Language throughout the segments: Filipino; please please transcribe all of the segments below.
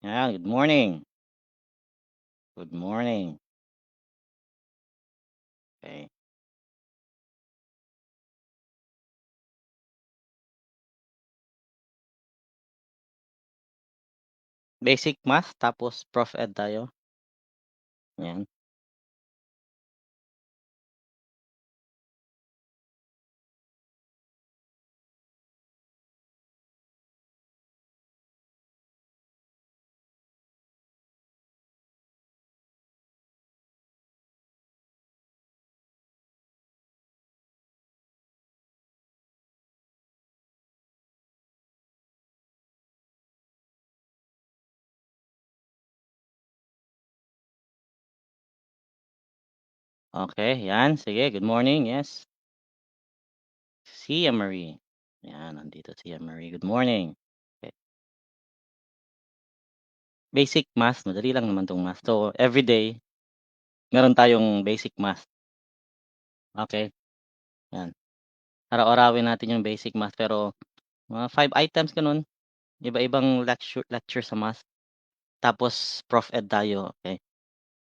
Good morning. Good morning. Okay. Basic math tapos Prof Ed tayo. Yan. Okay, yan. Sige, good morning. Yes. Sia Marie. Yan, nandito Sia Marie. Good morning. Okay. Basic math, madali lang naman 'tong math. So, everyday meron tayong basic math. Okay, yan. Araw-arawin natin yung basic math pero mga 5 items gano'n. Iba-ibang lecture sa math. Tapos Prof Ed tayo, okay.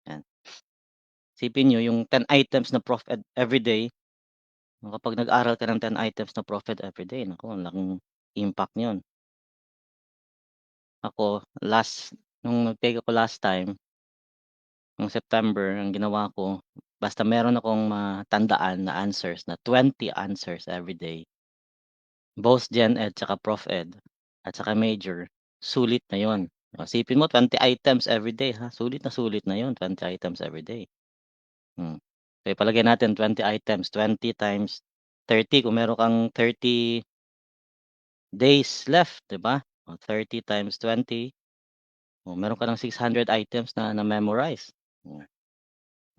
Yan. Isipin niyo yung 10 items na Prof Ed everyday. Kapag nag-aral ka ng 10 items na Prof Ed everyday, naku ang laking impact niyon. Ako nung nag-take ako last time, nung September, ang ginawa ko, basta meron akong matandaan na answers na 20 answers everyday, both Gen Ed tsaka Prof Ed at saka major, sulit na yon. Isipin mo 20 items everyday ha, sulit na yon 20 items everyday. So ipalagay natin 20 items, 20 times 30 kung meron kang 30 days left, 'di ba? 30 times 20, meron ka ng 600 items na na-memorize. Oh,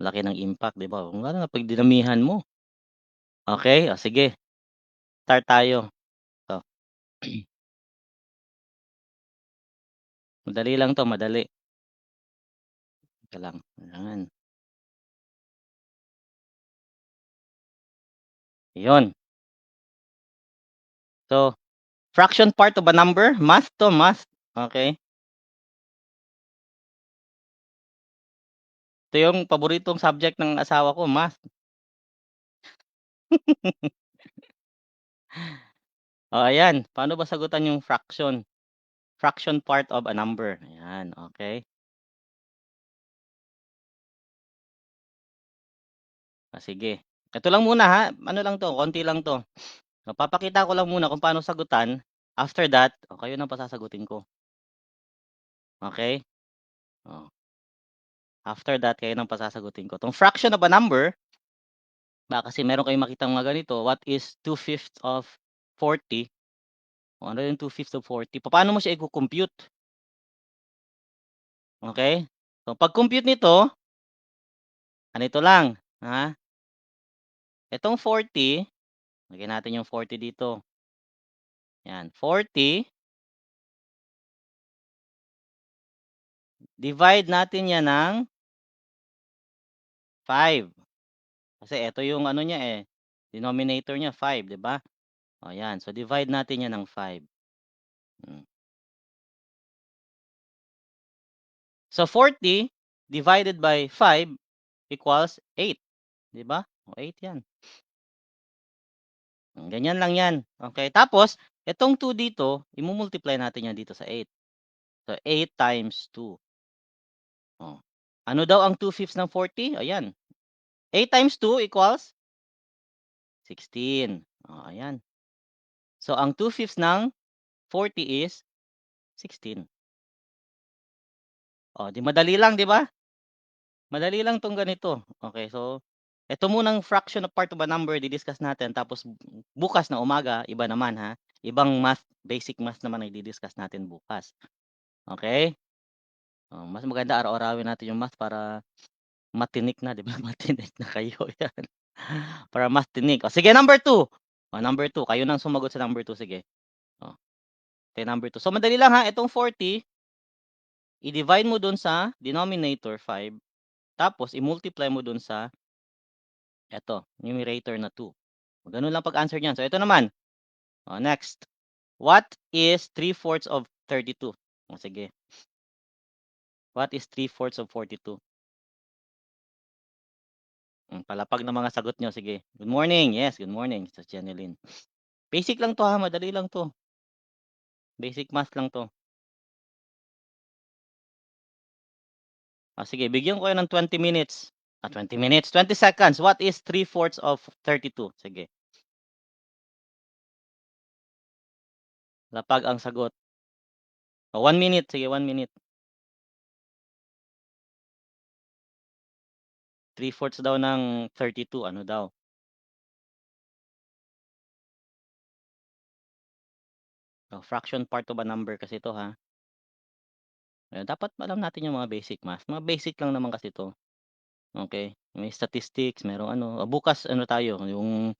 laki ng impact, 'di ba? Kung lalo na 'pag dinamihan mo. Okay, sige, start tayo. So, madali lang 'to, madali. Teka lang, ayan. 'Yun. So, fraction part of a number, math 'to, math. Okay. Ito yung paboritong subject ng asawa ko, math. Ayan, paano ba sagutan yung fraction? Fraction part of a number, ayan, okay. Sige. Ito lang muna ha, ano lang 'to, konti lang 'to. Papakita ko lang muna kung paano sagutan, after that, kayo ng pasasagutin ko, okay. Oh, after that kayo ng pasasagutin ko. 'Tong fraction of a number, baka kasi meron kayong makitang mga ganito, what is 2/5 of 40? O ano yung 2/5 of 40? Papaano mo siya i-co-compute? Okay. So pag-compute nito, ganito lang, ha, itong 40, lagyan natin yung 40 dito, yan, 40, divide natin yan ng 5. Kasi ito yung ano niya, denominator niya 5, 'di ba? O yan, so divide natin yan ng 5. Hmm. So 40 divided by 5 equals 8, 'di ba? O 8 yan. Ganyan lang yan. Okay, tapos itong 2 dito, imu-multiply natin yan dito sa 8. So 8 times 2. Oh. Ano daw ang 2/5 ng 40? Ayan. 8 times 2 equals 16. Oh, ayan. So ang 2/5 ng 40 is 16. Oh, di madali lang, 'di ba? Madali lang 'tong ganito. Okay, so ito munang fraction of part of a number di-discuss natin tapos bukas na umaga iba naman ha. Ibang math, basic math naman ang di-discuss natin bukas. Okay? Mas maganda araw-arawin natin yung math para matinik na, 'di ba? Matinik na kayo 'yan. Para mas tinik. Sige number 2. Number 2 kayo nang sumagot sa number 2 sige. Oh, okay, number 2. So madali lang ha, itong 40 i-divide mo dun sa denominator 5 tapos i-multiply mo dun sa eto, numerator na 2. Ganun lang pag-answer niyan. So ito naman, next. What is 3/4 of 32? Sige. What is 3/4 of 42? Palapag ng mga sagot niyo, sige. Good morning, yes, good morning sa Jeneline. Basic lang 'to, ha, madali lang 'to. Basic math lang 'to. Sige bigyan ko kayo ng 20 minutes. 20 minutes, 20 seconds. What is 3/4 of 32? Sige, lapag ang sagot. 1 minute, sige 1 minute. 3/4 daw ng 32, ano daw? Fraction part of a number kasi 'to, ha. Dapat alam natin yung mga basic math. Mga basic lang naman kasi 'to, okey. May statistics, merong ano, bukas ano tayo, yung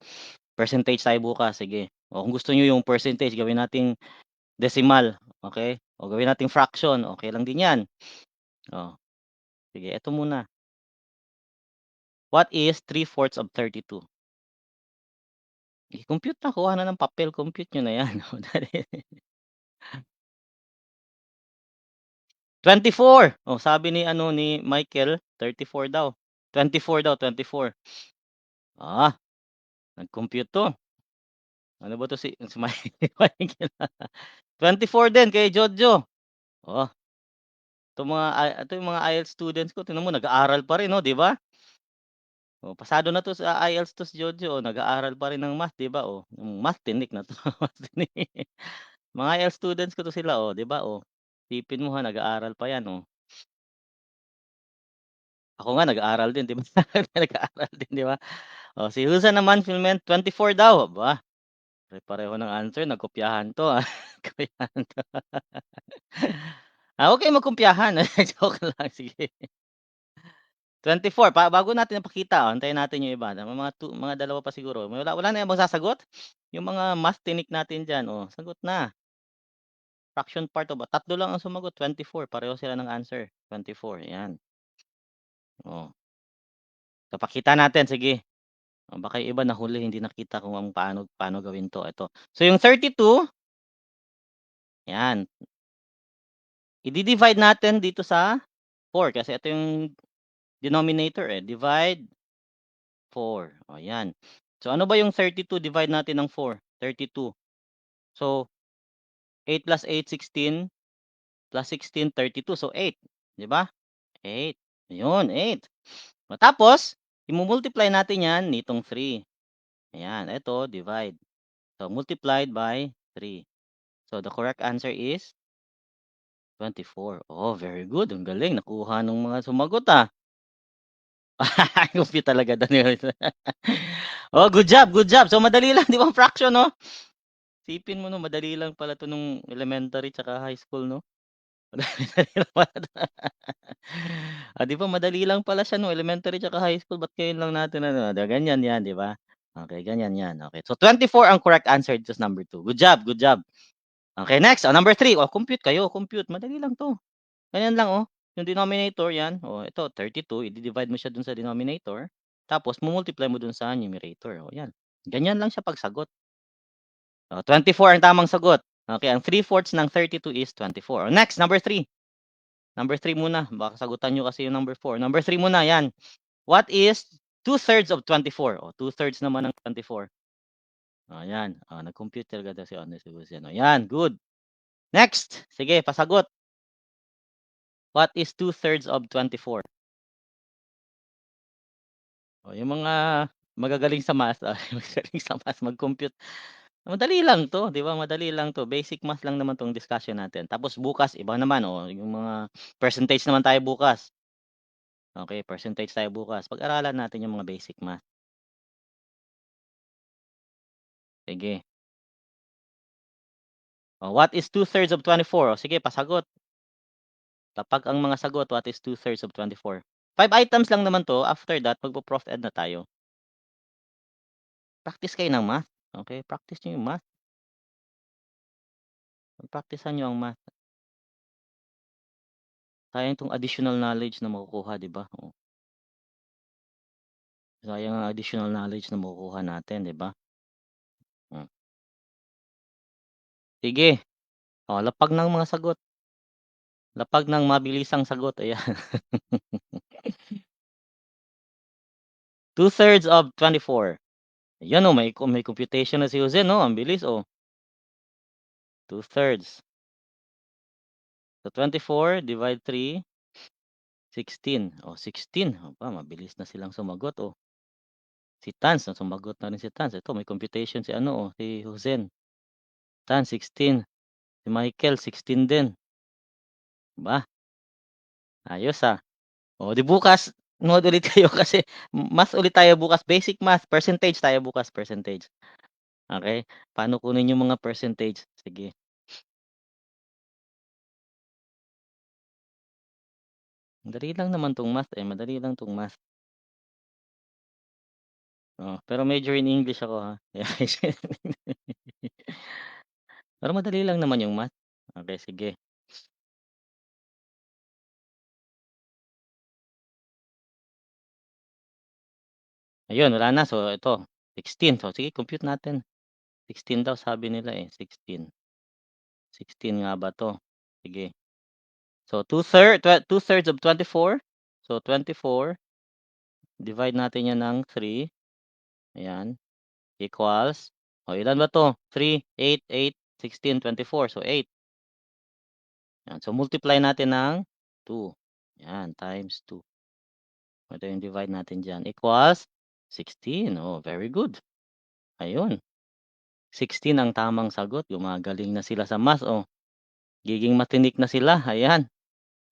percentage tayo bukas, sige. Kung gusto niyo yung percentage gawin nating decimal, okey? O gawin nating fraction, okey lang din 'yan. Oh, sige eto muna. What is 3/4 of 32? I-compute na, kuha na ng papel, compute niyo na 'yan. Oh, dali. 24. Oh, sabi ni ano, ni Michael 34 daw. 24 daw, 24. Nag-compute 'to. Ano ba 'to si Michael. 24 din kay Jojo. Oh, 'Ito yung mga IELTS students ko tingnan mo nag-aaral pa rin, oh, 'di ba? Oh, pasado na 'to sa IELTS 'to si Jojo, oh, nag-aaral pa rin ng math, 'di ba, oh. Yung math tinik na 'to, math tinik. Mga IELTS students ko 'to sila, oh, 'di ba, oh. Isipin mo, ha, nag-aaral pa 'yan, oh. Ako nga nag-aaral din, 'di ba? Nag-aaral din, 'di ba? Oh, si Huza naman Filmen 24 daw, aba, pare-pareho ng answer nagkopyahan 'to, kopyahan 'to. Huwag kayong magkopyahan, joke lang, sige. 24 bago natin ipakita, antayin natin yung iba, mga dalawa pa siguro. Wala na bang sasagot? Yung mga math tinik natin diyan, oh, sagot na. Fraction part of tatlo lang ang sumagot, 24 pareho sila ng answer, 24, 'yan. Oh, so pakita natin, sige. Baka yung iba nahuli hindi nakita kung paano paano gawin 'to, ito. So yung 32, 'yan, idi-divide natin dito sa 4 kasi ito yung denominator, divide 4, oh, 'yan. So ano ba yung 32 divide natin ng 4? 32. So 8 plus 8, 16 plus 16, 32. So 8, 'di ba? 8. Ayun, 8. Tapos imu-multiply natin 'yan nitong 3. Ayan, ito divide. So multiplied by 3. So the correct answer is 24. Oh, very good. Ang galing nakuha nung mga sumagot, Compute talaga Daniel. Oh, good job, good job. So madali lang 'di ba ang fraction 'no? Isipin mo 'no, madali lang pala 'to nung elementary tsaka high school 'no? Madali lang pala 'to. 'Di ba madali lang pala siya nung elementary tsaka high school, ba't ngayon lang natin ano, ganyan 'yan 'di ba? Okay, ganyan 'yan, okey. So 24 ang correct answer dito sa number 2. Good job, good job. Okay, next, number 3. Compute kayo, compute. Madali lang 'to. Ganyan lang, yung denominator 'yan, ito 32 i-di-divide mo siya dun sa denominator, tapos mu-multiply mo dun sa numerator, 'yan. Ganyan lang siya pagsagot. 24 ang tamang sagot. Okay, ang 3/4 ng 32 is 24. Next, number 3. Number 3 muna, baka sagutan niyo kasi yung number 4. Number 3 muna, 'yan. What is 2/3 of 24? 2/3 naman ng 24. 'Yan. Nag-compute talaga daw si Honest Luciano. 'Yan, good. Next, sige pasagot. What is 2/3 of 24? Yung mga magagaling sa math, magagaling sa math mag-compute. Madali lang 'to, 'di ba, madali lang 'to. Basic math lang naman 'tong discussion natin. Tapos bukas iba naman, yung mga percentage naman tayo bukas. Okay, percentage tayo bukas. Pag-aralan natin yung mga basic math. Sige. What is 2/3 of 24? Sige pasagot. Kapag ang mga sagot, what is 2/3 of 24? 5 items lang naman 'to, after that magpo-prof ed na tayo. Practice kayo ng math, okay? Practice niyo yung math. Pagpraktisan niyo ang math. Sayang 'tong additional knowledge na makukuha, 'di ba? Sayang ang additional knowledge na makukuha natin, 'di ba? Hmm. Sige, lapag ng mga sagot. Lapag ng mabilisang sagot, ayan. 2/3 of 24. Ayan, oh, may computation na si Jose, 'no, ang bilis, oh. 2/3. So, 24 divide 3, 16. Oh, 16. Aba, mabilis na silang sumagot, oh. Si Tans, sumagot na rin si Tans. Ito, may computation si ano, oh, si Josen. Tans, 16. Si Michael, 16 din. Ba, ayos, ah. Oh, 'di bukas nood ulit kayo kasi math ulit tayo bukas, basic math, percentage tayo bukas, percentage. Okey, paano kunin yung mga percentage? Sige. Madali lang naman 'tong math, eh, madali lang 'tong math. Oh, pero major in English ako, ha. Pero madali lang naman yung math. Okey, sige. Ayun, wala na. So, ito 16. So, sige compute natin. 16 daw sabi nila, eh, 16. 16 nga ba 'to? Sige. So, 2/3 of 24. So, 24 divide natin 'yan ng 3, ayan, equals, oh, ilan ba 'to? 3, 8, 8, 16, 24. So, 8. 'Yan. So, multiply natin ng 2. 'Yan, times 2. Ito yung divide natin diyan, equals 16. Oh, very good. Ayun, 16 ang tamang sagot. Gumagaling na sila sa math, oh. Giging matinik na sila, ayan.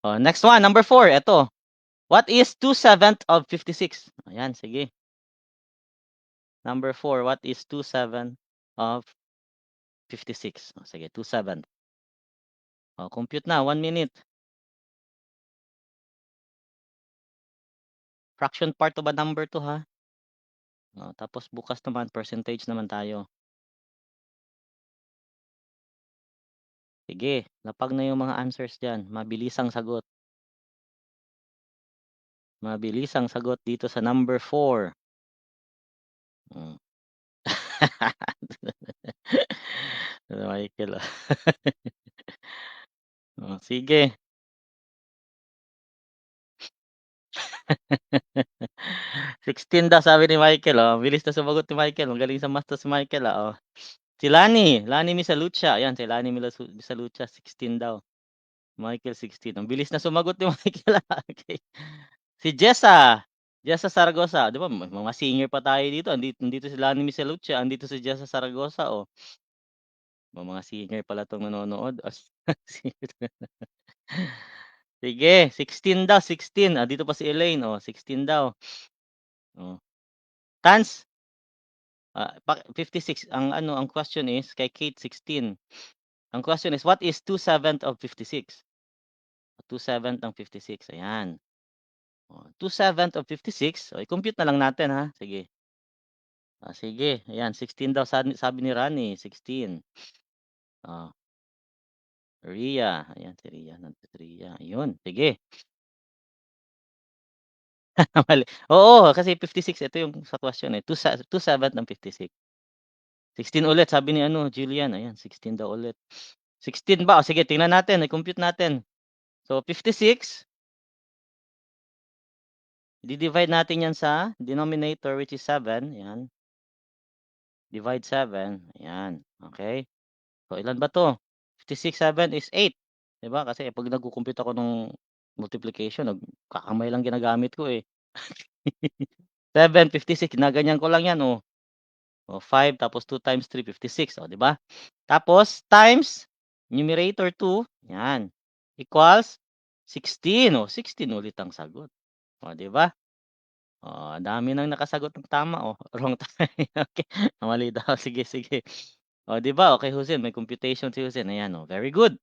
Oh, next one, number 4, eto. What is 2/7 of 56? Ayan, sige. Number 4, what is 2/7 of 56? Oh, sige, 2/7. Oh, compute na, 1 minute. Fraction part of a number 'to, ha. Oh, tapos bukas naman percentage naman tayo. Sige, lapag na yung mga answers diyan, mabilis ang sagot. Mabilis ang sagot dito sa number 4. Hmm. Michael, ah. Oh, sige. 16 daw sabi ni Michael, oh. Ang bilis na sumagot ni Michael, magaling sa math 'to si Michael, ah, oh. Si Lani Misalucha, ayan si Lani Misalucha 16 daw. Michael 16, ang bilis na sumagot ni Michael, ah, okey. Si Jessa Saragosa, 'di ba mga singer pa tayo dito, andito si Lani Misalucha, andito si Jessa Saragosa, oh. Mga singer pala 'tong nanonood, sige 16 daw, 16, dito pa si Elaine, oh, 16 daw, oh. Tans, 56 ang question is kay Kate 16. Ang question is what is 2/7 of 56? 2/7 ng 56, ayan. Oh, 2/7 of 56, oh, i-compute na lang natin, ha, sige. Sige, ayan 16 daw sabi ni Ronnie, 16. Oh, Rhea, ayan si Rhea, nandiyan si Rhea, ayun, sige. Mali, oo, kasi 56 ito yung sa question, eh, 2/7 ng 56. 16 ulit sabi ni ano, Jillian, ayan 16 daw ulit. 16 ba? O sige tingnan natin, i-compute natin. So 56, i-di-divide natin 'yan sa denominator which is 7, 'yan. Divide 7, ayan, okey. So ilan ba 'to? 56, 7 is 8, 'di ba? Kasi 'pag nagko-compute ako nung multiplication nagkakamay lang ginagamit ko, eh. 7, 56 ginaganyan ko lang 'yan, oh. Oh, 5 tapos 2 times 3, 56, oh, 'di ba? Tapos times numerator 2, 'yan, equals 16, oh, 16 ulit ang sagot. Oh, 'di ba? Oh, ang dami ng nakasagot ng tama, oh, wrong tayo, okey, mali daw, sige, sige. Oh, 'di ba, okay, Husin, may computation si Husin, ayan, oh, very good.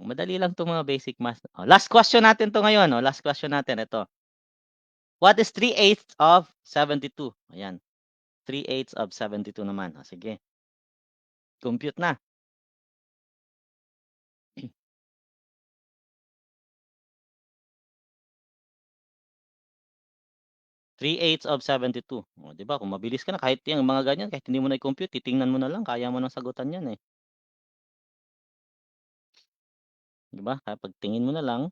Madali lang 'tong mga basic math. Oh, last question natin 'to ngayon, oh, last question natin, ito. What is 3/8 of 72? Ayan, 3/8 of 72 naman, oh, sige, compute na. 3/8 of 72. Oh, 'di ba kung mabilis ka na kahit yang mga ganyan, kahit hindi mo na i-compute, titingnan mo na lang kaya mo ng sagutan 'yan, eh. 'di ba? Kaya pagtingin mo na lang,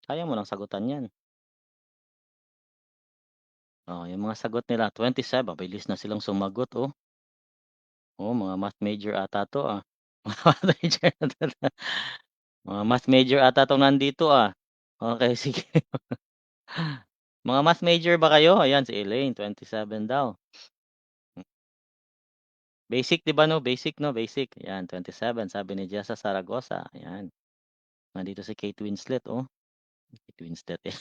kaya mo ng sagutan 'yan. Oh, yung mga sagot nila 27 bilis na silang sumagot, oh. Oh, mga math major ata 'to, ah. Mga math major ata 'to. Mga math major ata 'tong nandito, ah. Okey, sige. Mga math major ba kayo? Ayan, si Elaine 27 daw. Basic 'di ba 'no, basic 'no, basic. Ayan, 27 sabi ni Jessa Zaragoza, ayan. Nandito si Kate Winslet, oh. Kate Winslet, eh.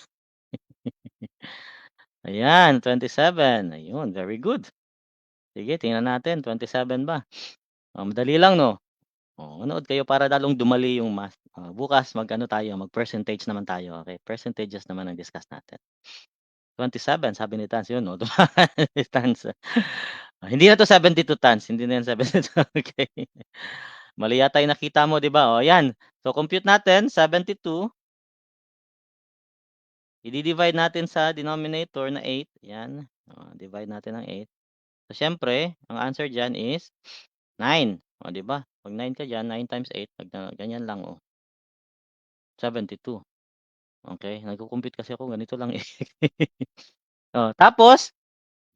Ayan, 27, ayun, very good. Sige, tingnan natin, 27 ba? Oh, madali lang 'no? Oh, manood kayo para lalong dumali yung math. Bukas mag-ano tayo, mag-percentage naman tayo, okey? Percentages naman ang discuss natin. 27 sabi ni Tans, yun 'no, si Tans. Hindi na 'to 72 Tans, hindi na yan 72, okey. Mali yata yung nakita mo 'di ba? Oh, yan. So compute natin 72, i-di-divide natin sa denominator na 8, yan. Divide natin ng 8. So siyempre, ang answer diyan is 9, oh 'di ba? 'Pag 9 ka diyan, 9 times 8 pag ganyan lang, oh, 72. Okey, nagko-compute kasi ako ganito lang, eh. Oh, tapos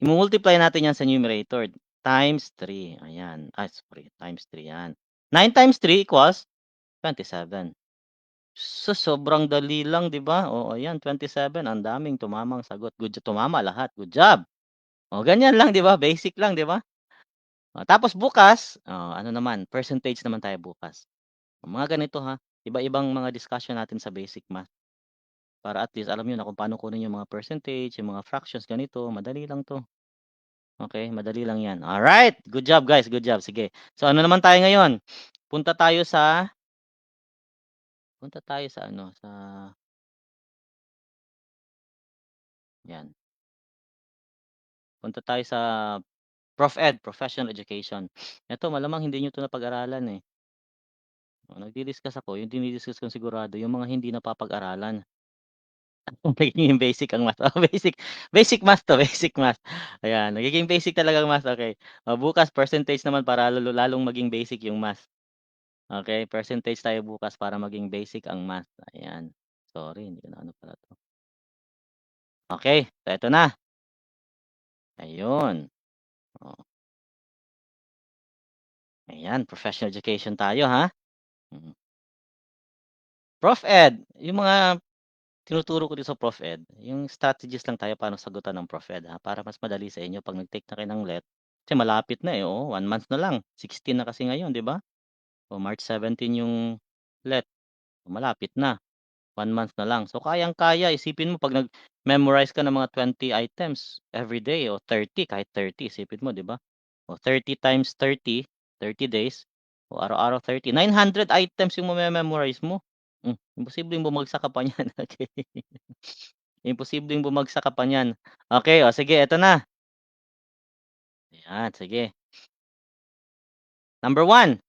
i-mu-multiply natin 'yan sa numerator times 3, ayan. Sorry, times 3 'yan. 9 times 3 equals 27. Sobrang dali lang 'di ba? Oh, ayan 27 ang daming tumamang sagot. Tumama lahat, good job. Oh, ganyan lang 'di ba? Basic lang 'di ba? Tapos bukas, ano naman, percentage naman tayo bukas. Mga ganito ha, iba-ibang mga discussion natin sa basic math. Para at least alam niyo na kung paano kunin yung mga percentage, yung mga fractions ganito, madali lang 'to. Okay, madali lang 'yan. Alright, good job guys, good job. Sige. So ano naman tayo ngayon? Punta tayo sa punta tayo sa ano, sa 'yan. Punta tayo sa Prof Ed, Professional Education. Eto malamang hindi niyo 'to napag-aralan, eh. Nagdi-discuss ako, yung dini-discuss kong sigurado yung mga hindi napapag-aralan. Nagiging basic ang math, basic math 'to, basic math. Ayan, nagiging basic talaga ang math, okey. Bukas percentage naman para lalong maging basic yung math. Okey, percentage tayo bukas para maging basic ang math, ayan. Sorry, hindi ko na ano pala 'to. Okey, so eto na, ayun. Oh, ayan, professional education tayo, ha. Mm. Prof Ed, yung mga tinuturo ko dito sa Prof Ed, yung strategies lang tayo paano sagutan ng Prof Ed, para mas madali sa inyo 'pag nag-take na kayo ng LET. Kasi malapit na, eh, oo, 1 month na lang, 16 na kasi ngayon, 'di ba? O March 17 yung LET, malapit na, 1 month na lang. So kayang-kaya, isipin mo 'pag nag-memorize ka ng mga 20 items everyday o 30, kahit 30 isipin mo, 'di ba? O 30 times 30, 30 days, o araw-araw 30, 900 items yung mame-memorize mo. Imposibleng bumagsak ka pa niyan, okey. Imposibleng bumagsak ka pa niyan. Okey, o sige eto na. Ayan, sige. Number 1,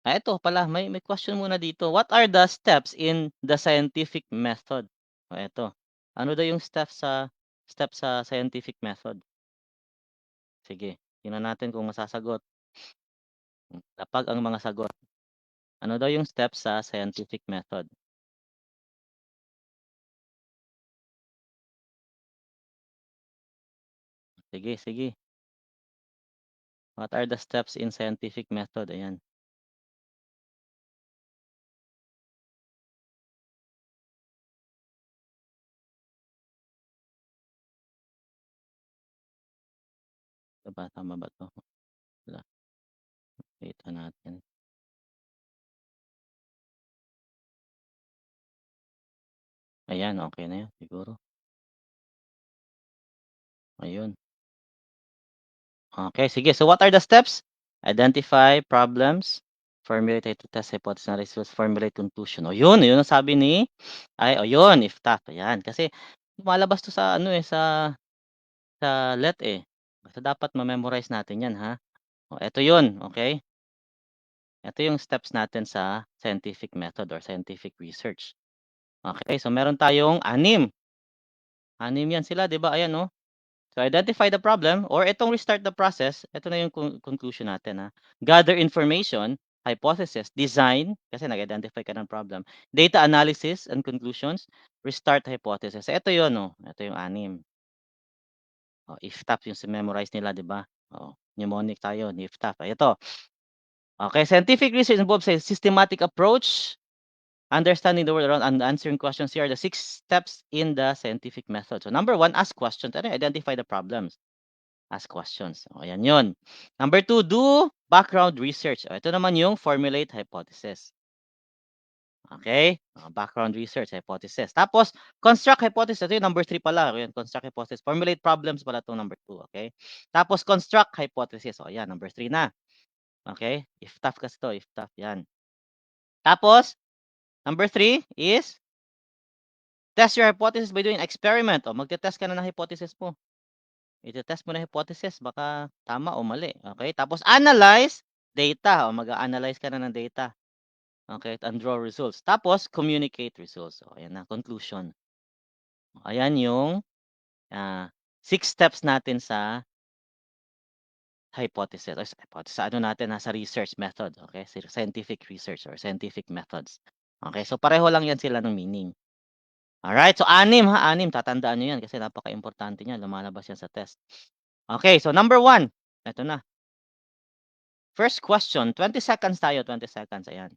eto pala may question muna dito. What are the steps in the scientific method? Eto. Ano daw yung step sa scientific method? Sige, tingnan natin kung masasagot. Lapag ang mga sagot. Ano daw yung steps sa scientific method? Sige, sige. What are the steps in scientific method? Ayan. Ito ba, tama ba 'to? Wala, kita natin. Ayan, okey na 'yun siguro. Ayun. Okay, sige. So what are the steps? Identify problems, formulate to test hypothesis na results, formulate conclusion. O yun ang sabi ni o yun, if tough, ayan. Kasi lumalabas 'to sa ano, eh, sa LET, eh. So dapat ma-memorize natin 'yan, ha. Eto yun, okay. Eto yung steps natin sa scientific method or scientific research. Okay, so meron tayong 6. 6 yan sila, 'di ba? Ayan, oh. So identify the problem or itong restart the process, ito na yung conclusion natin, ha. Gather information, hypothesis, design, kasi nag-identify ka ng problem, data analysis and conclusions, restart hypothesis. Ito yun, oh. Ito yung 6. Oh, IFTAF yung memorize nila, di ba? Oh, mnemonic tayo, IFTAF. Ay, ito. Okay, scientific research involves a systematic approach, understanding the world around and answering questions. Here are the 6 steps in the scientific method. So number 1, ask questions. Ano, identify the problems. Ask questions. O, ayan yun. Number 2, do background research. O, ito naman yung formulate hypothesis. Okay? Background research, hypothesis. Tapos, construct hypothesis. Ito yung number 3 pala. Ayan, construct hypothesis. Formulate problems pala itong number 2. Okay? Tapos, construct hypothesis. O, ayan, number 3 na. Okay? If tough kasi to. If tough. Yan. Tapos, number 3 is test your hypothesis by doing experiment. O, magte-test ka na ng hypothesis mo. Ite-test mo na hypothesis. Baka tama o mali. Okay? Tapos, analyze data. O, mag-analyze ka na ng data. Okay? And draw results. Tapos, communicate results. O, ayan na. Conclusion. Ayan yung 6 steps natin sa hypothesis. Or hypothesis, ano natin, sa research method. Okay? Scientific research or scientific methods. Okay? So, pareho lang yan sila ng meaning. Alright? So, 6 ha? 6. Tatandaan nyo yan kasi napaka-importante niyan. Lumalabas yan sa test. Okay. So, number 1. Ito na. First question. 20 seconds tayo. 20 seconds. Ayan.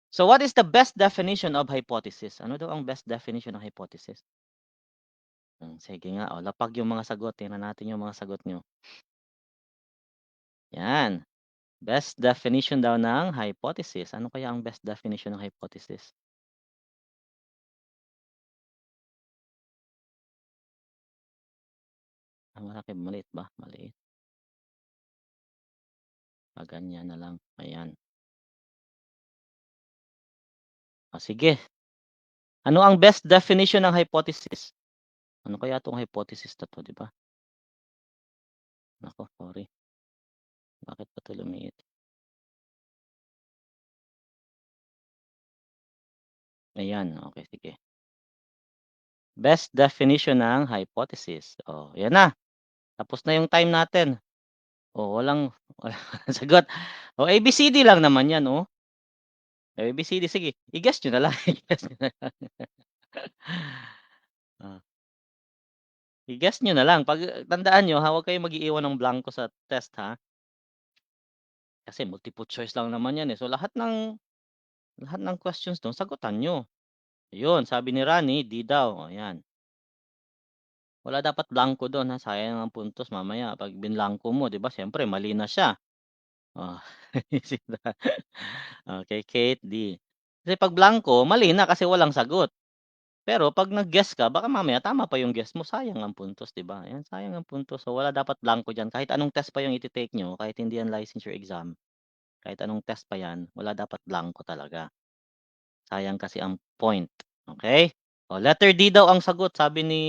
So, what is the best definition of hypothesis? Ano daw ang best definition ng hypothesis? Sige nga. O, lapag yung mga sagot. Tingnan natin yung mga sagot nyo. Yan. Best definition daw ng hypothesis. Ano kaya ang best definition ng hypothesis? Malaki, maliit ba? Maliit. Ganyan na lang. Ayan. Sige. Ano ang best definition ng hypothesis? Ano kaya 'tong hypothesis na 'to, 'di ba? Naku, sorry. Bakit ba 'to lumiit? Ayan, okay, sige. Best definition ng hypothesis. Oh, 'yan na. Tapos na yung time natin. Oh, walang sagot. Oh, ABCD lang naman 'yan, oh. ABCD, sige. I-guess niyo na lang, i-guess niyo na lang. Oh, i-guess niyo na lang. Tandaan niyo, huwag kayong mag-iiwan ng blanko sa test, ha? Kasi multiple choice lang naman 'yan, eh. So, lahat ng questions do'n sagutan niyo. Ayun, sabi ni Rani, D daw, ayan. Wala dapat blanko do'n, ha, sayang ang puntos mamaya 'pag binlangko mo, 'di ba, siyempre mali na siya. Oh, okay, Kate, D. Kasi 'pag blanko, mali na kasi walang sagot. Pero 'pag nag-guess ka, baka mamaya tama pa yung guess mo, sayang ang puntos, 'di ba? Ayan, sayang ang puntos. So, wala dapat blanko diyan. Kahit anong test pa yung ite-take niyo, kahit hindi yan licensure exam, kahit anong test pa yan, wala dapat blanko talaga. Sayang kasi ang point, okay? Oh, letter D daw ang sagot, sabi ni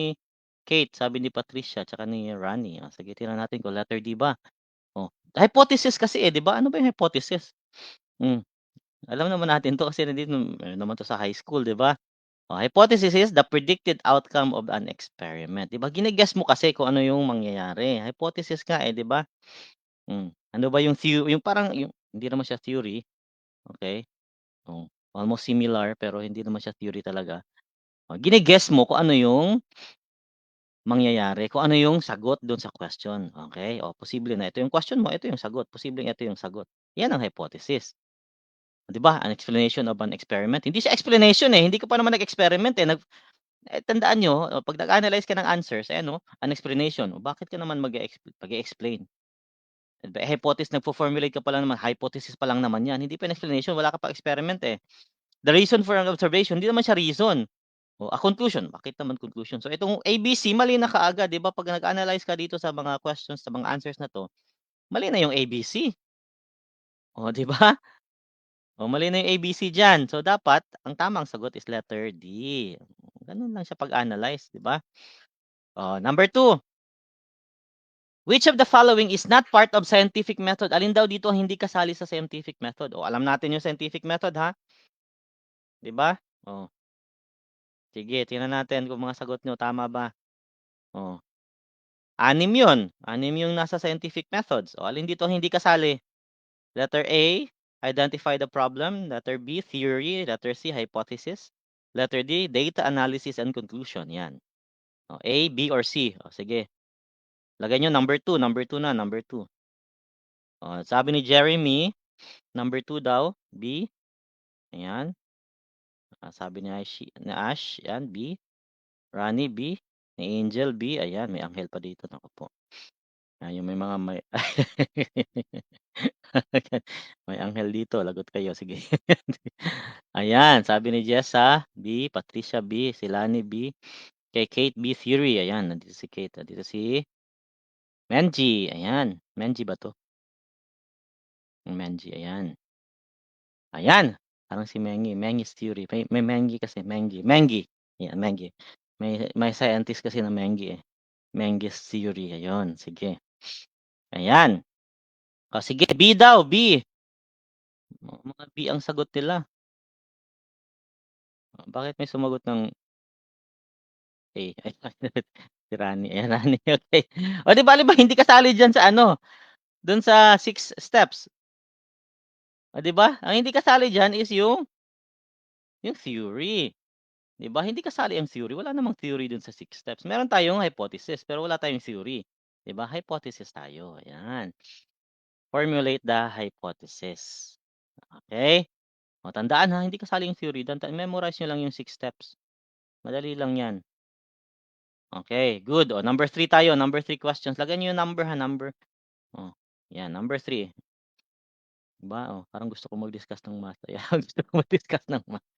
Kate, sabi ni Patricia, tsaka ni Ronnie. Sige, tingnan natin kung letter D ba. Oh, hypothesis kasi, 'di ba? Ano ba yung hypothesis? Hmm, alam naman natin 'to kasi nandito meron naman 'to sa high school, 'di ba? Oh, hypothesis is the predicted outcome of an experiment. 'Di ba, gine-guess mo kasi kung ano yung mangyayari. Hypothesis nga, 'di ba? Ano ba yung yung parang yung hindi naman siya theory, okay? Oh, almost similar pero hindi naman siya theory talaga. Oh, gine-guess mo kung ano yung mangyayari, kung ano yung sagot dun sa question, okay? O posible na ito yung question mo, ito yung sagot, posibleng ito yung sagot. Yan ang hypothesis. 'Di ba? An explanation of an experiment. Hindi siya explanation, eh, hindi ka pa naman nag-experiment, eh, tandaan niyo, 'pag nag-analyze ka ng answers, ayan, an explanation. O bakit ka naman mag-e-explain? Hypothesis, nagfo-formulate ka pa lang naman, hypothesis pa lang naman 'yan, hindi pa yan explanation, wala ka pang experiment, eh. The reason for an observation, hindi naman siya reason. A conclusion, bakit naman conclusion? So itong ABC mali na kaagad, 'di ba, 'pag nag-analyze ka dito sa mga questions, sa mga answers na 'to, mali na yung ABC. 'Di ba? Mali na yung ABC diyan. So dapat ang tamang sagot is letter D. Gano'n lang siya pag-analyze, 'di ba? Number 2, which of the following is not part of scientific method? Alin daw dito ang hindi kasali sa scientific method? Alam natin yung scientific method, ha? 'Di ba? Oh, sige, tingnan natin kung mga sagot niyo tama ba. Oh, 6 'yun, 6 yung nasa scientific methods. Alin dito ang hindi kasali? Letter A, identify the problem. Letter B, theory. Letter C, hypothesis. Letter D, data analysis and conclusion. Yan. O, A, B, or C. O, sige. Lagay nyo number 2. Number 2 na. Number 2. O, sabi ni Jeremy, number 2 daw. B. Ayan. Sabi ni Ash. Yan, B. Rani, B. Ni Angel, B. Ayan, may anghel pa dito. Naku po. Yung may mga may... may anghel dito. Lagot kayo. Sige. Ayan. Sabi ni Jessa, B. Patricia, B. Si Lani, B. Kay Kate, B. Theory. Ayan. Nandito si Kate. Nandito si Menji. Ayan. Menji ba to? Menji. Ayan. Ayan. Parang si Mengi. Mengi's Theory. May Mengi kasi. Mengi. Ayan, Mengi. May scientist kasi na Mengi eh. Mengi's Theory. Ayun. Sige. Ayan. O, sige. B daw. B. Mga B ang sagot nila. Bakit may sumagot ng A? Si Rani. Ayan, Rani. Okay. O, di ba hindi kasali dyan sa ano? Doon sa 6 steps. O, di ba? Ang hindi kasali dyan is yung theory. Di ba? Hindi kasali ang theory. Wala namang theory dun sa 6 steps. Meron tayong hypothesis, pero wala tayong theory. Di ba? Hypothesis tayo. Ayan. Formulate the hypothesis. Okay? O, tandaan ha, hindi kasali yung theory. Memorize nyo lang yung 6 steps. Madali lang yan. Okay, good. O, number 3 tayo. Number 3 questions. Lagyan nyo yung number ha, number. O, yan, number 3. Diba? O, parang gusto ko mag-discuss ng math. Ayan, gusto ko mag-discuss ng math.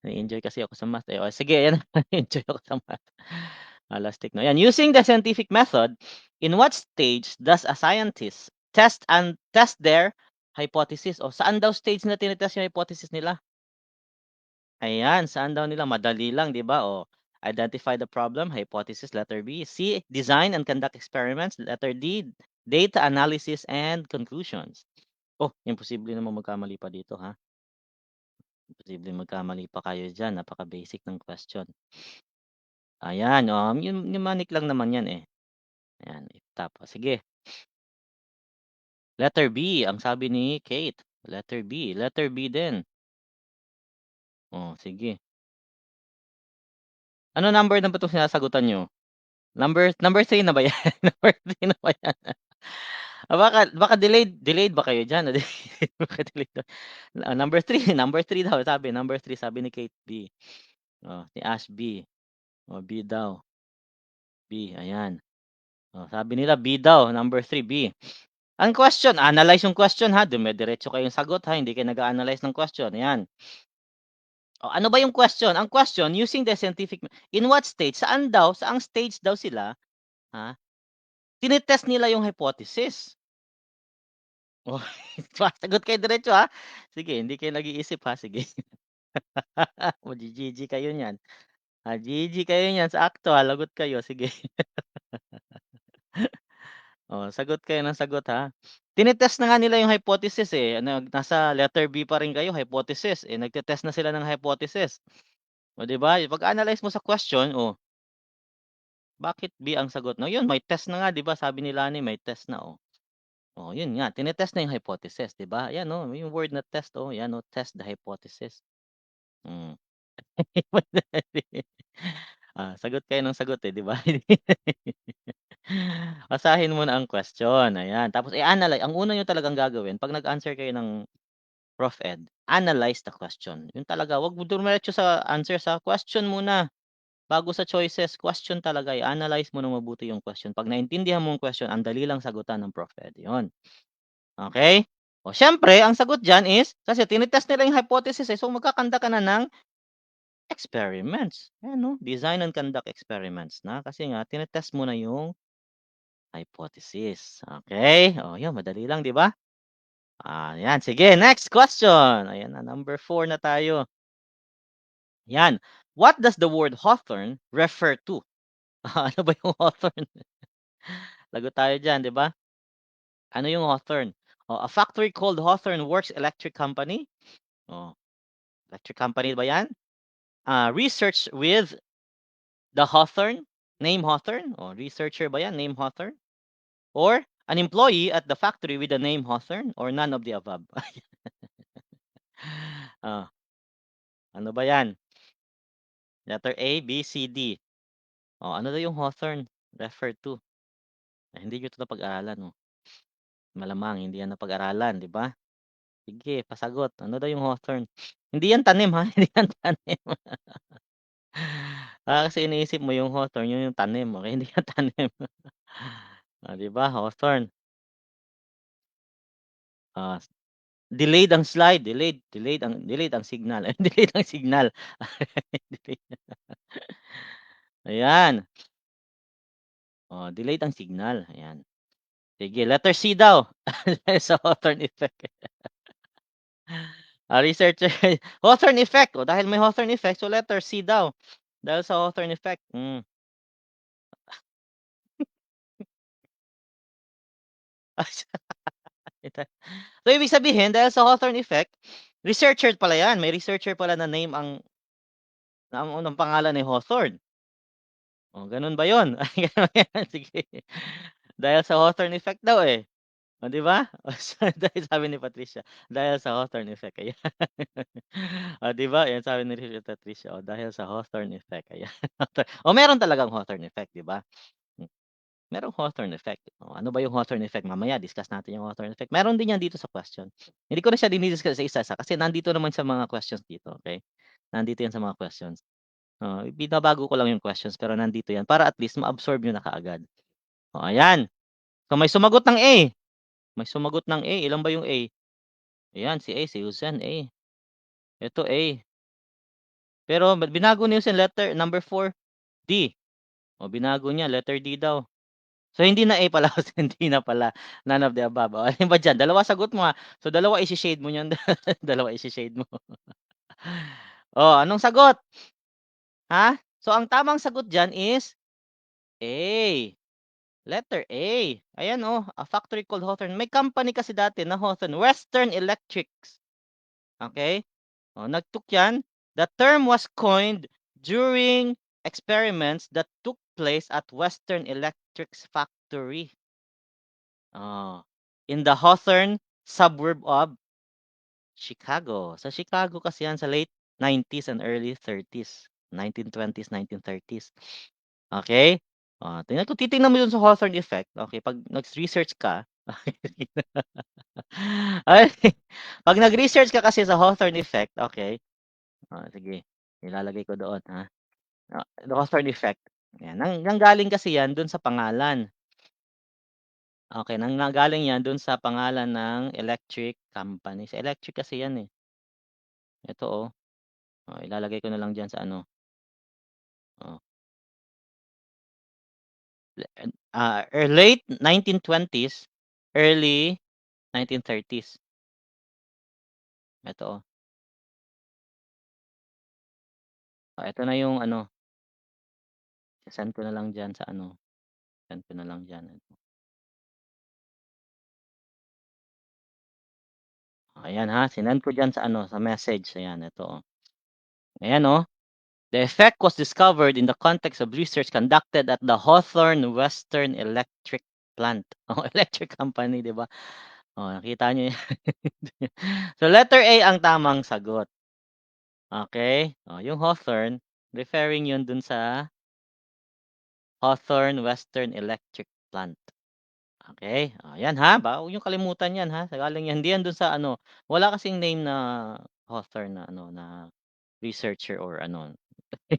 Na-enjoy kasi ako sa math. O, sige, ayan. Na-enjoy ako sa math. Elastic, no? Yan. Using the scientific method, in what stage does a scientist test their hypothesis? O, saan daw stage na tinitest yung hypothesis nila? Ayan, saan daw nila? Madali lang, di ba? O, identify the problem, hypothesis, letter B. C, design and conduct experiments. Letter D, data analysis and conclusions. Oh, imposible naman magkamali pa dito, ha? Imposible magkamali pa kayo dyan. Napaka-basic ng question. Ayan, yung mnemonic lang naman yan eh. Ayan, tapos. Sige. Letter B, ang sabi ni Kate. Letter B. Letter B din. Oh, sige. Ano number na ba itong sinasagutan nyo? Number 3 na ba yan? Number 3 na ba yan? Baka delayed ba kayo dyan? Baka delayed. Number 3 daw sabi. Number 3 sabi ni Kate, B. Oh, ni Ash, B. Oh, B daw. B, ayan. Oh, sabi nila B daw, number 3, B. Ang question, analyze yung question ha. Dumidiretso kayong sagot ha. Hindi kayo nag-analyze ng question. Ayan. O, ano ba yung question? Ang question, using the scientific, in what stage? Saang stage daw sila, ha? Tinitest nila yung hypothesis. Oh, sagot kayo diretso ha. Sige, hindi kayo nag-iisip ha. Sige. GG kayo niyan. GG kayo niyan sa akto ha. Lagot kayo. Sige. Oh, sagot kayo ng sagot ha. Tinetest na nga nila yung hypothesis eh. Nasa letter B pa rin kayo, hypothesis. Eh, nagte-test na sila ng hypothesis. O, di ba? Pag-analyze mo sa question, bakit B ang sagot? No, yun, may test na nga, di ba? Sabi ni Lani, may test na, Oh, yun nga, tinetest na yung hypothesis, di ba? Yan, yung word na test, yan, test the hypothesis. Mm. Sagot kayo ng sagot eh, di ba? Basahin mo na ang question. Ayan. Tapos i-analyze. Ang una nyo talagang gagawin, pag nag-answer kayo ng Prof. Ed, analyze the question. Yun talaga. Huwag mo dumiretso sa answer sa question muna. Bago sa choices, question talaga. I-analyze mo na mabuti yung question. Pag naintindihan mo yung question, ang dali lang sagutan ng Prof. Ed. Yun. Okay? O, syempre, ang sagot dyan is, kasi tinitest nila yung hypothesis so magkakanda ka na ng experiments. Ayan, design and conduct experiments na. Kasi nga, tinitest mo na yung hypothesis. Okay? O, yun, madali lang, di ba? Yan. Sige, next question. Ayan na, number 4 na tayo. Yan. What does the word hawthorn refer to? Ano ba yung hawthorn? Lagot tayo dyan, di ba? Ano yung hawthorn? A factory called Hawthorne Works Electric Company. Electric company ba yan? Research with the Hawthorne. Name Hawthorne. Researcher ba yan? Name Hawthorne. Or An employee at the factory with the name Hawthorne or none of the above? Oh, ano ba 'yan? Letter A, B, C, D. Oh, ano daw yung Hawthorne refer to? Hindi niyo 'to napag-aralan, oh. Malamang hindi yan napag-aralan, 'di ba? Sige, pasagot. Ano daw yung Hawthorne? Hindi yan tanim, ha, hindi yan tanim. Kasi iniisip mo yung Hawthorne, yun yung tanim, okey, hindi yan tanim. Oh, 'di ba, Hawthorne. Ah, delayed ang signal, delayed ang signal. Ayan, oh, delayed ang signal, ayan. Sige, letter C daw, sa Hawthorne effect. Researcher Hawthorne effect, oh, dahil may Hawthorne effect, so letter C daw, dahil sa Hawthorne effect, So, ibig sabihin dahil sa Hawthorne effect, researcher pala 'yan, may researcher pala na name ang unang pangalan ay Hawthorne. Oh, gano'n ba 'yun? Ay, gano'n ba 'yan? Sige. Dahil sa Hawthorne effect daw, eh. Oh, 'di ba? Oh, dahil sabi ni Patricia, dahil sa Hawthorne effect, ayan. Oh, 'di ba? 'Yan sabi ni Patricia, oh, dahil sa Hawthorne effect, ayan. Oh, meron talagang Hawthorne effect, 'di ba? Hmm, merong Hawthorne effect. Oh, ano ba yung Hawthorne effect? Mamaya discuss natin yung Hawthorne effect. Meron din 'yan dito sa question. Hindi ko na siya dini-discuss sa isa-isa kasi nandito naman sa mga questions dito, okey? Nandito 'yan sa mga questions. Oo, binabago ko lang yung questions pero nandito 'yan para at least ma-absorb niyo na kaagad. Oh, ayan. So, may sumagot ng A. May sumagot ng A, ilan ba yung A? Ayan, si A, si Usen, A. Eto A. Pero binago ni Usen letter number 4, D. O binago niya letter D daw. So hindi na A pala, hindi na pala, none of the above. O alin ba diyan? Dalawa sagot mo, So dalawa isi-shade mo niyan, dalawa isi-shade mo. Oh, anong sagot? Ha? So ang tamang sagot diyan is A. Letter A. Ayan, a factory called Hawthorne. May company kasi dati na Hawthorne, Western Electrics. Okay? Oh, nagtook 'yan. The term was coined during experiments that took place at Western Electric's factory. Oh, in the Hawthorne suburb of Chicago. Sa Chicago kasi 'yan sa late 90s and early 30s, 1920s, 1930s. Okay? Tingnan kung titingnan mo dun sa Hawthorne effect, okay, 'pag nag-research ka, ay, 'pag nag-research ka kasi sa Hawthorne effect, okay, sige, ilalagay ko doon, ha. The Hawthorne effect, yan, nanggaling kasi yan dun sa pangalan. Okay, nanggaling yan dun sa pangalan ng electric company. Sa electric kasi yan, eh. Ito, ilalagay ko na lang diyan sa ano, oh, late 1920s, early 1930s. Ito, ito na yung ano, send ko na lang diyan sa ano, send ko na lang diyan. Ayan, ha, sinend ko diyan sa ano, sa message, ayan, ito, Ayan, The effect was discovered in the context of research conducted at the Hawthorne Western Electric Plant. Oh, electric company, 'di ba? Oh, nakita niyo 'yan. So, letter A ang tamang sagot, okey? Yung Hawthorne, referring 'yun dun sa Hawthorne Western Electric Plant. Okey, 'yan ha, huwag niyong kalimutan 'yan ha, galing 'yan, hindi 'yan dun sa ano, wala kasing name na Hawthorne na ano, na researcher or ano,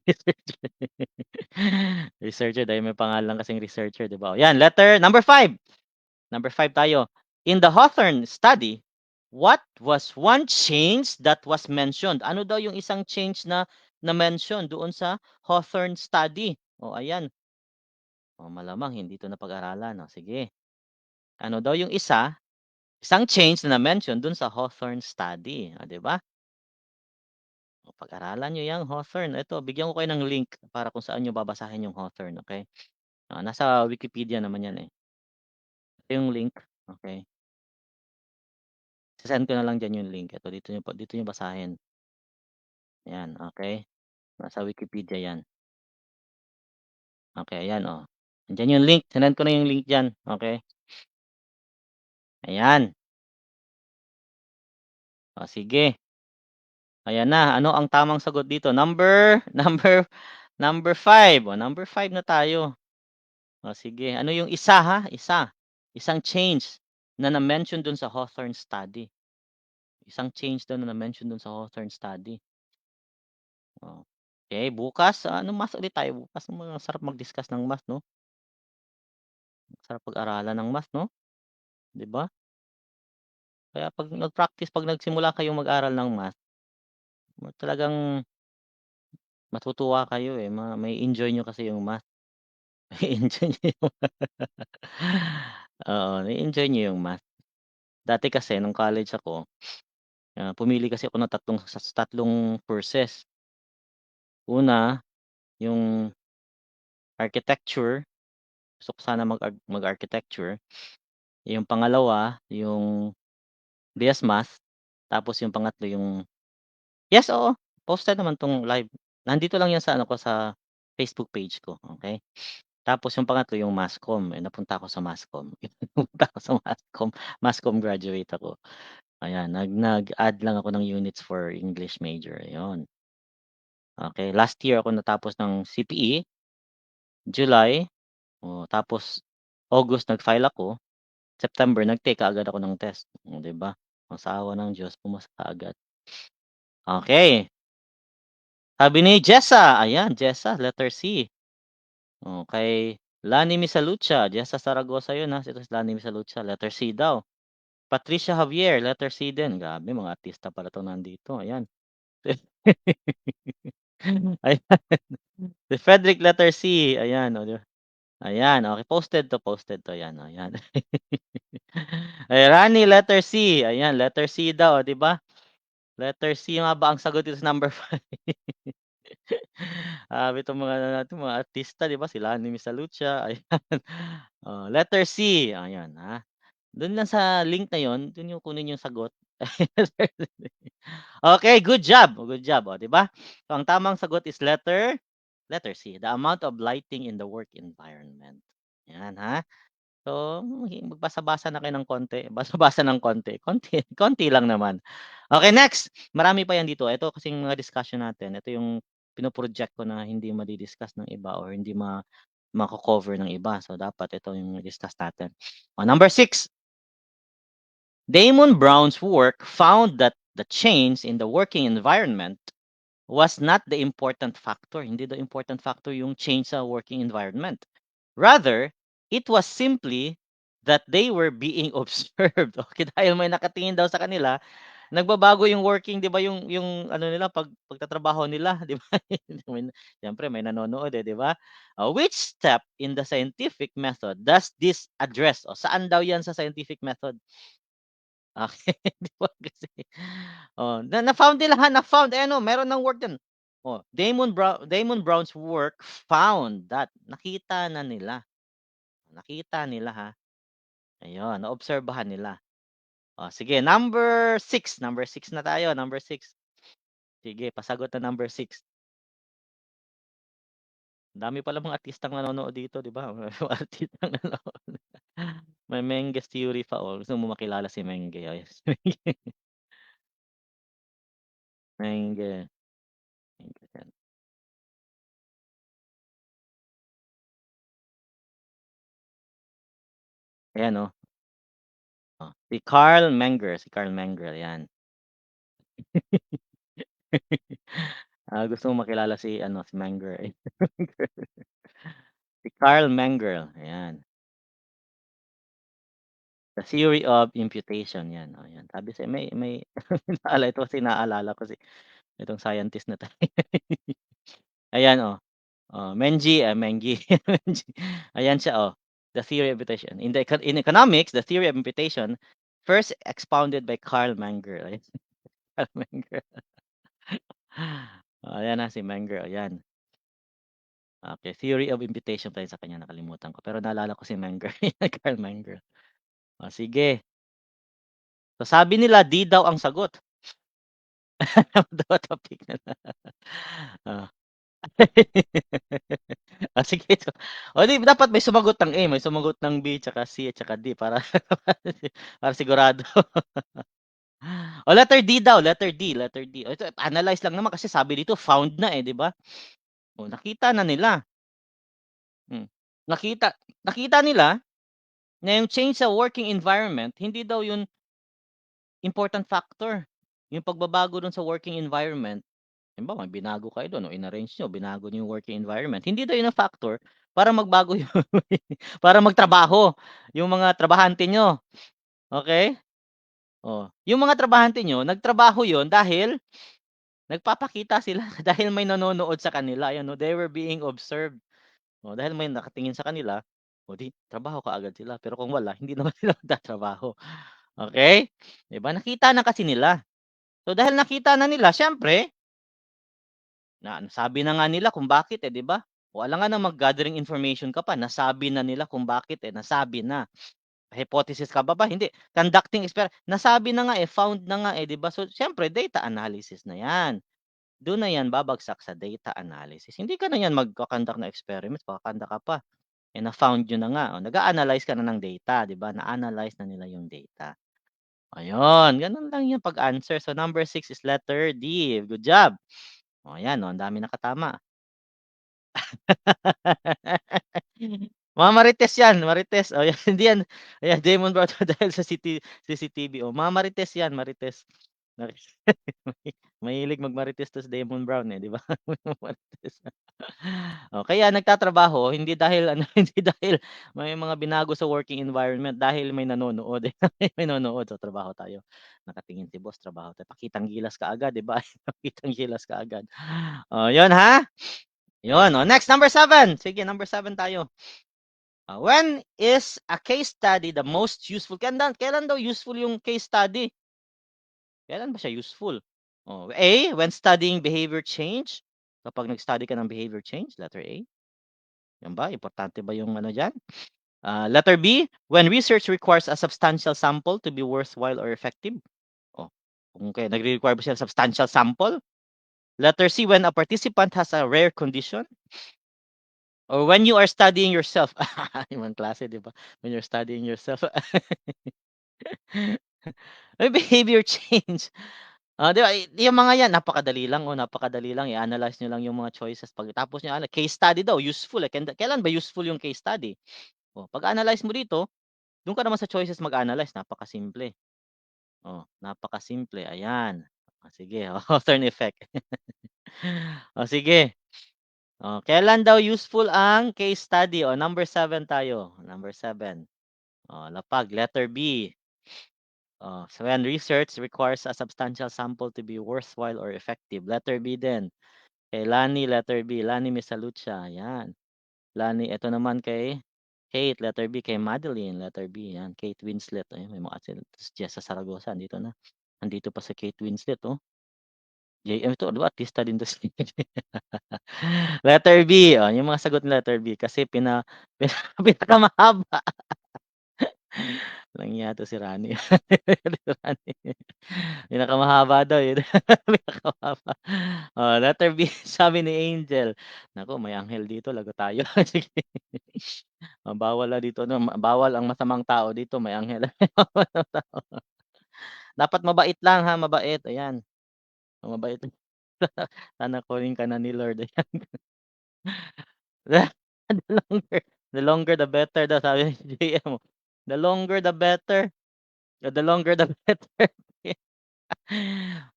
researcher. Researcher dahil may pangalan kasing researcher, 'di ba? 'Yan, letter number 5. Number 5 tayo. In the Hawthorne study, what was one change that was mentioned? Ano daw yung isang change na na-mention doon sa Hawthorne study? Ayan. Malamang hindi 'to napag-aralan, sige. Ano daw yung isang change na na-mention dun sa Hawthorne study, 'di ba? Pag-aralan niyo 'yang Hawthorne. Ito, bigyan ko kayo ng link para kung saan niyo babasahin yung Hawthorne, okey? Nasa Wikipedia naman 'yan, eh. Ito yung link, okey. Se-send ko na lang diyan yung link. Ito, dito niyo basahin. Ayan, okey. Nasa Wikipedia 'yan. Okey, ayan, Andiyan yung link, sinend ko na yung link diyan, okey? Ayan. O sige, ayan na. Ano ang tamang sagot dito? Number 5. Number 5 na tayo. O sige, ano yung isa ha, isang change na na-mention dun sa Hawthorne study. Isang change daw na na-mention dun sa Hawthorne study. Oh. Okay, bukas, math ulit tayo bukas. Masarap mag-discuss ng math 'no? Sarap pag-aralan ng math 'no, 'di ba? Kaya 'pag nagsimula kayong mag-aral ng math, talagang matutuwa kayo, eh, may-enjoy niyo kasi yung math. May-enjoy niyo yung oo, may-enjoy niyo yung math. Dati kasi nung college ako, pumili kasi ako ng tatlong courses. Una, yung architecture, gusto ko sana mag-architecture. Yung pangalawa, yung DS Math, tapos yung pangatlo yung yes, oo, posted naman 'tong live. Nandito lang 'yan sa ano ko, sa Facebook page ko, okey? Tapos yung pangatlo yung Masscom, eh, napunta ako sa Masscom. Napunta ako sa Masscom, Masscom graduate ako. Ayan, nag-add lang ako ng units for English major, ayun. Okey, last year ako natapos ng CPE, July, oh, tapos August nag-file ako, September nag-take kaagad ako ng test, oh, 'di ba? Oh, sa awa ng Diyos pumasa kaagad. Okey, sabi ni Jessa, ayan Jessa, letter C. Oh, kay Lani Misalucha, Jessa Saragosa 'yun, ito si Lani Misalucha, letter C daw. Patricia Javier, letter C din. Grabe mga artista pala 'to nandito, ayan. Ayan, si Frederick letter C, ayan, oh, 'di ba? Ayan, okey, posted 'to, ayan, oh, ayan. Ay, Rani letter C, ayan, letter C daw, oh, 'di ba? Letter C nga ba ang sagot dito sa number 5? Grabe 'tong mga ano natin, mga artista, 'di ba? Sila Lani Misalucha, ayan. Oh, letter C, ayan, do'n lang sa link na 'yon, do'n niyo kunin yung sagot. Okay, good job, oh, 'di ba? So, ang tamang sagot is letter C, the amount of lighting in the work environment. 'Yan, ha? So, magbasa-basa na kayo ng konti, basa-basa ng konti, konti konti lang naman. Okay, next, marami pa 'yan dito. Ito kasing mga discussion natin, ito yung pino-project ko na hindi madi-discuss ng iba or hindi mako-cover ng iba. So, dapat ito yung i-discuss natin. Oh, number 6, Damon Brown's work found that the change in the working environment was not the important factor. Hindi the important factor yung change sa working environment. Rather, it was simply that they were being observed. Okay, dahil may nakatingin daw sa kanila, nagbabago yung working, 'di ba, yung ano nila pagtatrabaho nila, 'di ba? May siyempre may nanonood, eh, 'di ba? Which step in the scientific method does this address? O saan daw 'yan sa scientific method? Okay, 'di ba kasi na-found nila, na-found, eh, ano meron ng work diyan. Damon Brown's work found that nakita nila, ha, ayun, naobserbahan nila. Sige, number six na tayo, number 6. Sige, pasagot na number 6. Dami palang mga artistang nanonood dito, 'di ba? Mga artistang nanonood. May Menges theory pa, gusto mo makilala si Menge, ayan si Menge. Menge, Menge yan. Ayan, si Carl Menger, 'yan. Gusto mong makilala si Menger, eh. Si Carl Menger, ayan. The Theory of Imputation, 'yan, 'yan. Sabi sa'yo may ito kasi naalala ko itong scientist na 'to. Ayan, Mengi, Mengi. Ayan siya, The Theory of Imputation. In economics, the theory of imputation first expounded by Carl Menger, ayan, Carl Menger. Ayan na si Menger, ayan. Okay, Theory of Imputation pa yun sa kanya, nakalimutan ko. Pero naalala ko si Menger, Carl Menger. Sige. So, sabi nila D daw ang sagot. Daw topic na. Oh. Ah, sige. So, o di dapat may sumagot ng A, may sumagot ng B, tsaka C, at tsaka D para para sigurado. O letter D daw, letter D, letter D. O ito, analyze lang naman kasi sabi dito found na eh, 'di ba? O nakita na nila. Hmm. Nakita nakita nila na yung change sa working environment, hindi daw yun important factor. Yung pagbabago dun sa working environment, halimbawa may binago kayo dun o inarrange niyo, binago niyo yung working environment, hindi daw yun ang factor para magbago yung para magtrabaho yung mga trabahante niyo, okey? Oh, yung mga trabahante niyo nagtrabaho yun dahil nagpapakita sila dahil may nanonood sa kanila, ayan 'no, they were being observed. Oh, dahil may nakatingin sa kanila, o 'di trabaho kaagad sila, pero kung wala hindi naman sila magtatrabaho, okey? 'Di ba nakita na kasi nila. So dahil nakita na nila siyempre, na nasabi na nga nila kung bakit, eh, 'di ba? O alangan na mag-gathering information ka pa, nasabi na nila kung bakit, eh, nasabi na. Hypothesis ka pa ba? Hindi. Conducting nasabi na nga, eh, found na nga, eh, 'di ba? So siyempre data analysis na 'yan. Do'n na 'yan babagsak sa data analysis. Hindi ka na 'yan magko-conduct ng experiments, kaka-conduct ka pa, eh, na-found niyo na nga, oh, nag-a-analyze ka na ng data, 'di ba? Na-analyze na nila yung data. Ayun, gano'n lang yung pag-answer. So number 6 is letter D. Good job. Oh, ayan, oh, ang dami nakatama. Mga Marites 'yan, Marites. Oh, 'yan, hindi 'yan ayan, Demon Brown dahil sa CCTV. Oh, mga Marites 'yan, Marites. Mahilig mag-Marites 'to si Demon Brown, eh, 'di ba? Marites. Oh, kaya nagtatrabaho hindi dahil ano, hindi dahil may mga binago sa working environment, dahil may nanonood, eh, may nanonood. So, trabaho tayo. Nakatingin si boss, trabaho tayo. Pakitang gilas kaagad, 'di ba? Pakitang gilas kaagad. Oh, 'yun ha? 'Yun, oh, next number 7. Sige, number 7 tayo. When is a case study the most useful? Kailan daw useful yung case study? Kailan ba siya useful? Oh, A, when studying behavior change. Kapag nag-study ka ng behavior change, letter A. Yan ba? Importante ba yung ano diyan? Letter B, when research requires a substantial sample to be worthwhile or effective. Oh, kung kaya nagre-require ba siya ng substantial sample? Letter C, when a participant has a rare condition. Or when you are studying yourself. Ibang klase, di ba? When you're studying yourself. May behavior change. Di ba, yung mga yan napakadali lang, oh, napakadali lang i-analyze niyo lang yung mga choices pagkatapos niyo case study daw useful, eh, kailan ba useful yung case study? Oh, pag-analyze mo dito, dun ka naman sa choices mag-analyze, napakasimple. Oh, napakasimple, ayan. Oh, sige, oh, turn effect. Oh, sige. Oh, kailan daw useful ang case study? Oh, number 7 tayo, number 7. Oh, lapag, letter B. Oh, so when research requires a substantial sample to be worthwhile or effective. Letter B din. Kay Lani, letter B. Lani Misalucha, yan. Lani, ito naman kay Kate, letter B. Kay Madeline, letter B. Yan, Kate Winslet. Ayun, may mga Jessa Saragosa, andito na. Andito pa si Kate Winslet, oh. JM to, di ba? Artista din to si letter B. Oh, yung mga sagot ng letter B kasi pinakamahaba. Walang hiya 'to si Rani. Si Rani. Pinakamahaba daw, eh. Pinakamahaba. Oh, letter B, sabi ni Angel. Naku, may anghel dito, lagot tayo. Sige. Bawal dito 'no, bawal ang masamang tao dito, may anghel. Dapat mabait lang ha, mabait, ayan. Mabait. Sana kunin ka na ni Lord, ayan. The longer the better daw sabi ni JM. The longer the better. The longer the better.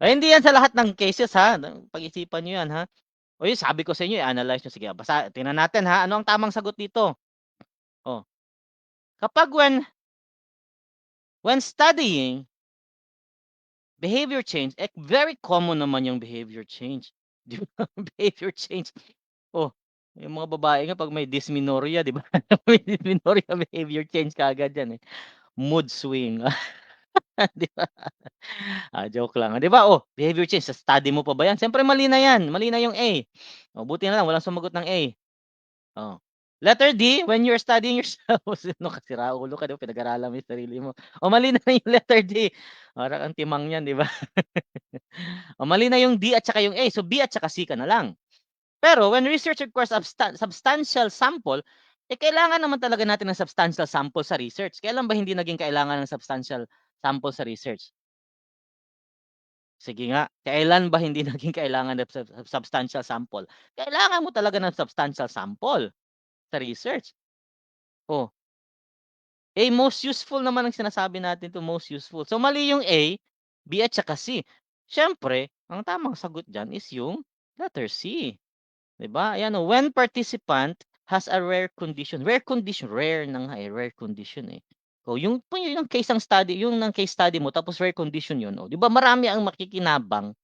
Ay, hindi yan sa lahat ng cases ha, pag-isipan niyo yan ha. O yun sabi ko sa inyo i-analyze niyo, sige tingnan natin ha, ano ang tamang sagot dito? Oh, kapag when studying behavior change, very common naman yung behavior change, 'di ba? Behavior change. Oh, yung mga babae nga 'pag may dysmenorrhea, 'di ba? May dysmenorrhea behavior change kaagad yan, eh. Mood swing, 'di ba? Joke lang, 'di ba, oh, behavior change sa study mo pa ba yan? Siyempre mali na yan, mali na yung A. Oh, buti na lang walang sumagot ng A. Oh. Letter D, when you're studying yourself, sino ka, sira ulo ka, 'di ba, pinag-aralan mo yung sarili mo. Oh, mali na yung letter D. Para kang timang niyan, 'di ba? Oh, mali na yung D at saka yung A, so B at saka C ka na lang. Pero when research requires substantial sample, eh, kailangan naman talaga natin ng substantial sample sa research. Kailan ba hindi naging kailangan ng substantial sample sa research? Sige nga, kailan ba hindi naging kailangan ng substantial sample? Kailangan mo talaga ng substantial sample sa research. Oh, eh, most useful naman ang sinasabi natin to, most useful. So mali yung A, B at saka C. Siyempre, ang tamang sagot diyan is yung letter C, 'di ba? Ayan oh, when participant has a rare condition, rare na nga eh, rare condition eh. Oh, yung case ng study, yung ng case study mo tapos rare condition yun, oh, 'di ba marami ang makikinabang.